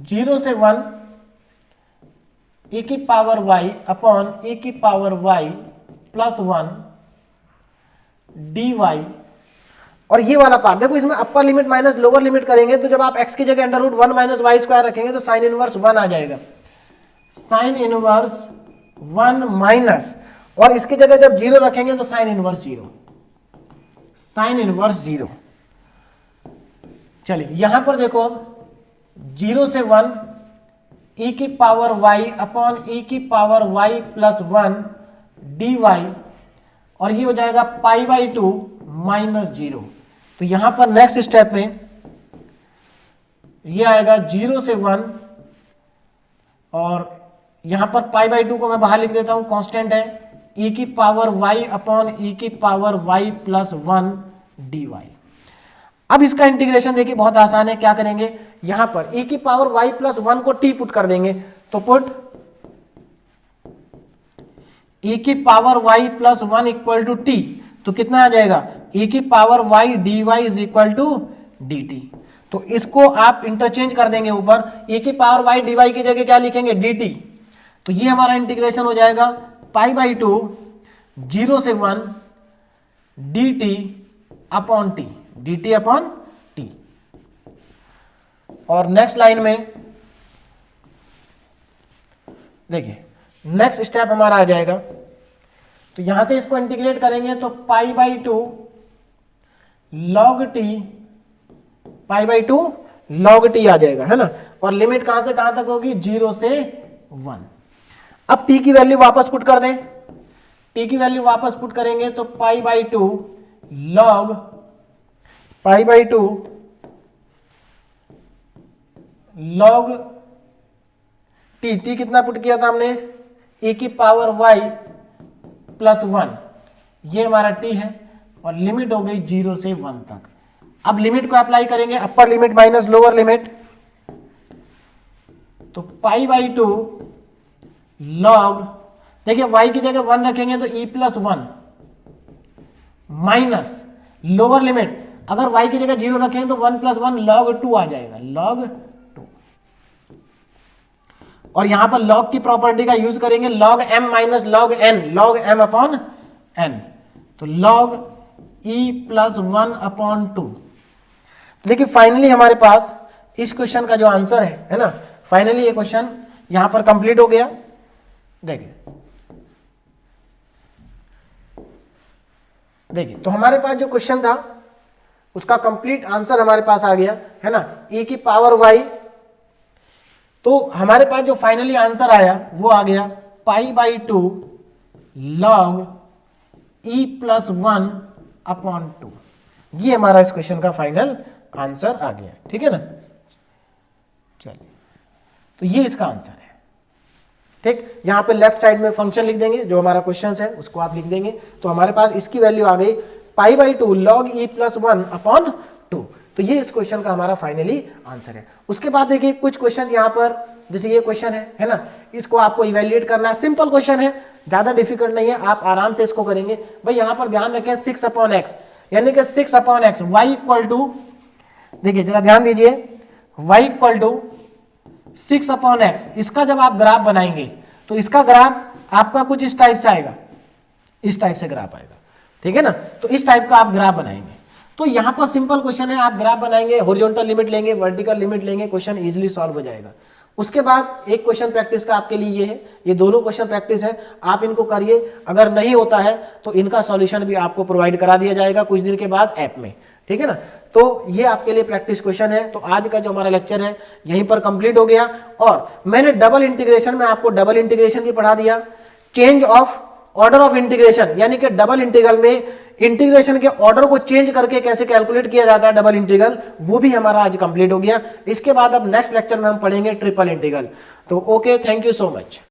0 से 1 e की पावर y अपॉन e की पावर y प्लस 1 dy, और ये वाला पार्ट देखो, इसमें upper limit minus lower limit करेंगे, तो जब आप x की जगह under root 1 minus Y square रखेंगे तो साइन इनवर्स 1 आ जाएगा, साइन इनवर्स 1 माइनस, और इसकी जगह जब 0 रखेंगे तो साइन इनवर्स 0, साइन इनवर्स 0। चलिए यहां पर देखो 0 से 1 e की पावर y अपॉन e की पावर y प्लस 1 dy, और ये हो जाएगा पाई बाई 2 माइनस 0। तो यहां पर नेक्स्ट स्टेप में ये आएगा 0 से 1, और यहां पर पाई बाई 2 को मैं बाहर लिख देता हूं, कांस्टेंट है, e की पावर y अपॉन e की पावर y प्लस 1 dy। अब इसका इंटीग्रेशन देखिए बहुत आसान है, क्या करेंगे, यहां पर e की पावर y प्लस 1 को t पुट कर देंगे, तो पुट e की power y plus 1 equal to t, तो कितना आ जाएगा, e की power y dy is equal to dt। तो इसको आप इंटरचेंज कर देंगे, ऊपर e की पावर y dy की जगह क्या लिखेंगे, dt। तो ये हमारा इंटीग्रेशन हो जाएगा पाई बाई 2 0 से 1 dt upon t, dt upon t। और नेक्स्ट लाइन में देखिए नेक्स्ट स्टेप हमारा आ जाएगा, तो यहां से इसको इंटीग्रेट करेंगे तो pi by 2 log T, pi by 2 log T आ जाएगा, है ना। और लिमिट कहां से कहां तक होगी, 0 से 1। अब t की वैल्यू वापस पुट कर दें, t की वैल्यू वापस पुट करेंगे तो pi by 2 log pi by 2 log T कितना पुट किया था हमने, e की पावर y प्लस 1, ये हमारा t है, और लिमिट हो गई 0 से 1 तक। अब लिमिट को अप्लाई करेंगे, अपर लिमिट माइनस लोअर लिमिट, तो पाई बाई 2 लॉग, देखिए y की जगह 1 रखेंगे तो e plus 1 minus lower limit, अगर y की जगह 0 रखेंगे तो 1 प्लस 1 लॉग 2 आ जाएगा, लॉग 2। और यहां पर लॉग की प्रॉपर्टी का यूज करेंगे, log m minus log n, log m upon n, तो लॉग e प्लस 1 अपॉन 2। देखिए फाइनली हमारे पास इस क्वेश्चन का जो आंसर है ना, फाइनली ये क्वेश्चन यहां पर कंप्लीट हो गया। देखिए तो हमारे पास जो क्वेश्चन था उसका कंप्लीट आंसर हमारे पास आ गया है ना, e की पावर y। तो हमारे पास जो फाइनली आंसर आया वो आ गया π/2 log e + 1/2। ये हमारा इस क्वेश्चन का फाइनल आंसर आ गया, ठीक है ना। चलिए, तो ये इसका आंसर है, ठीक। यहां पे लेफ्ट साइड में फंक्शन लिख देंगे, जो हमारा क्वेश्चन है उसको आप लिख देंगे। तो हमारे पास इसकी वैल्यू आ गई π/2 log e + 1/2। तो ये इस क्वेश्चन का हमारा फाइनली आंसर है। उसके बाद देखिए कुछ क्वेश्चन यहाँ पर, जैसे ये क्वेश्चन है ना, इसको आपको इवेल्युएट करना है। सिंपल क्वेश्चन है, ज्यादा डिफिकल्ट नहीं है, आप आराम से इसको करेंगे। भाई यहाँ पर ध्यान रखें 6/x, यानी कि 6/x y इक्वल टू, देखिए जरा ध्यान दीजिए, y इक्वल टू 6/x। इसका जब आप ग्राफ बनाएंगे तो इसका ग्राफ आपका कुछ इस टाइप से आएगा, इस टाइप से ग्राफ आएगा, ठीक है ना। तो इस टाइप का आप ग्राफ बनाएंगे। तो यहाँ पर सिंपल क्वेश्चन है, आप ग्राफ बनाएंगे, हॉरिजॉन्टल लिमिट लेंगे, वर्टिकल लिमिट लेंगे, क्वेश्चन इजीली सॉल्व हो जाएगा। उसके बाद एक क्वेश्चन प्रैक्टिस का आपके लिए ये है, ये दोनों क्वेश्चन प्रैक्टिस है, आप इनको करिए। अगर नहीं होता है तो इनका सॉल्यूशन भी आपको प्रोवाइड करा दिया जाएगा कुछ दिन के बाद ऐप में, ठीक है ना। तो ये आपके लिए प्रैक्टिस क्वेश्चन है। तो आज का जो हमारा लेक्चर है यहीं पर कंप्लीट हो गया। और मैंने डबल इंटीग्रेशन में आपको डबल इंटीग्रेशन भी पढ़ा दिया, change of order of integration, यानी कि डबल इंटीग्रल में इंटीग्रेशन के ऑर्डर को चेंज करके कैसे कैलकुलेट किया जाता है डबल इंटीग्रल, वो भी हमारा आज कंप्लीट हो गया। इसके बाद अब नेक्स्ट लेक्चर में हम पढ़ेंगे ट्रिपल इंटीग्रल। तो okay, thank you so much.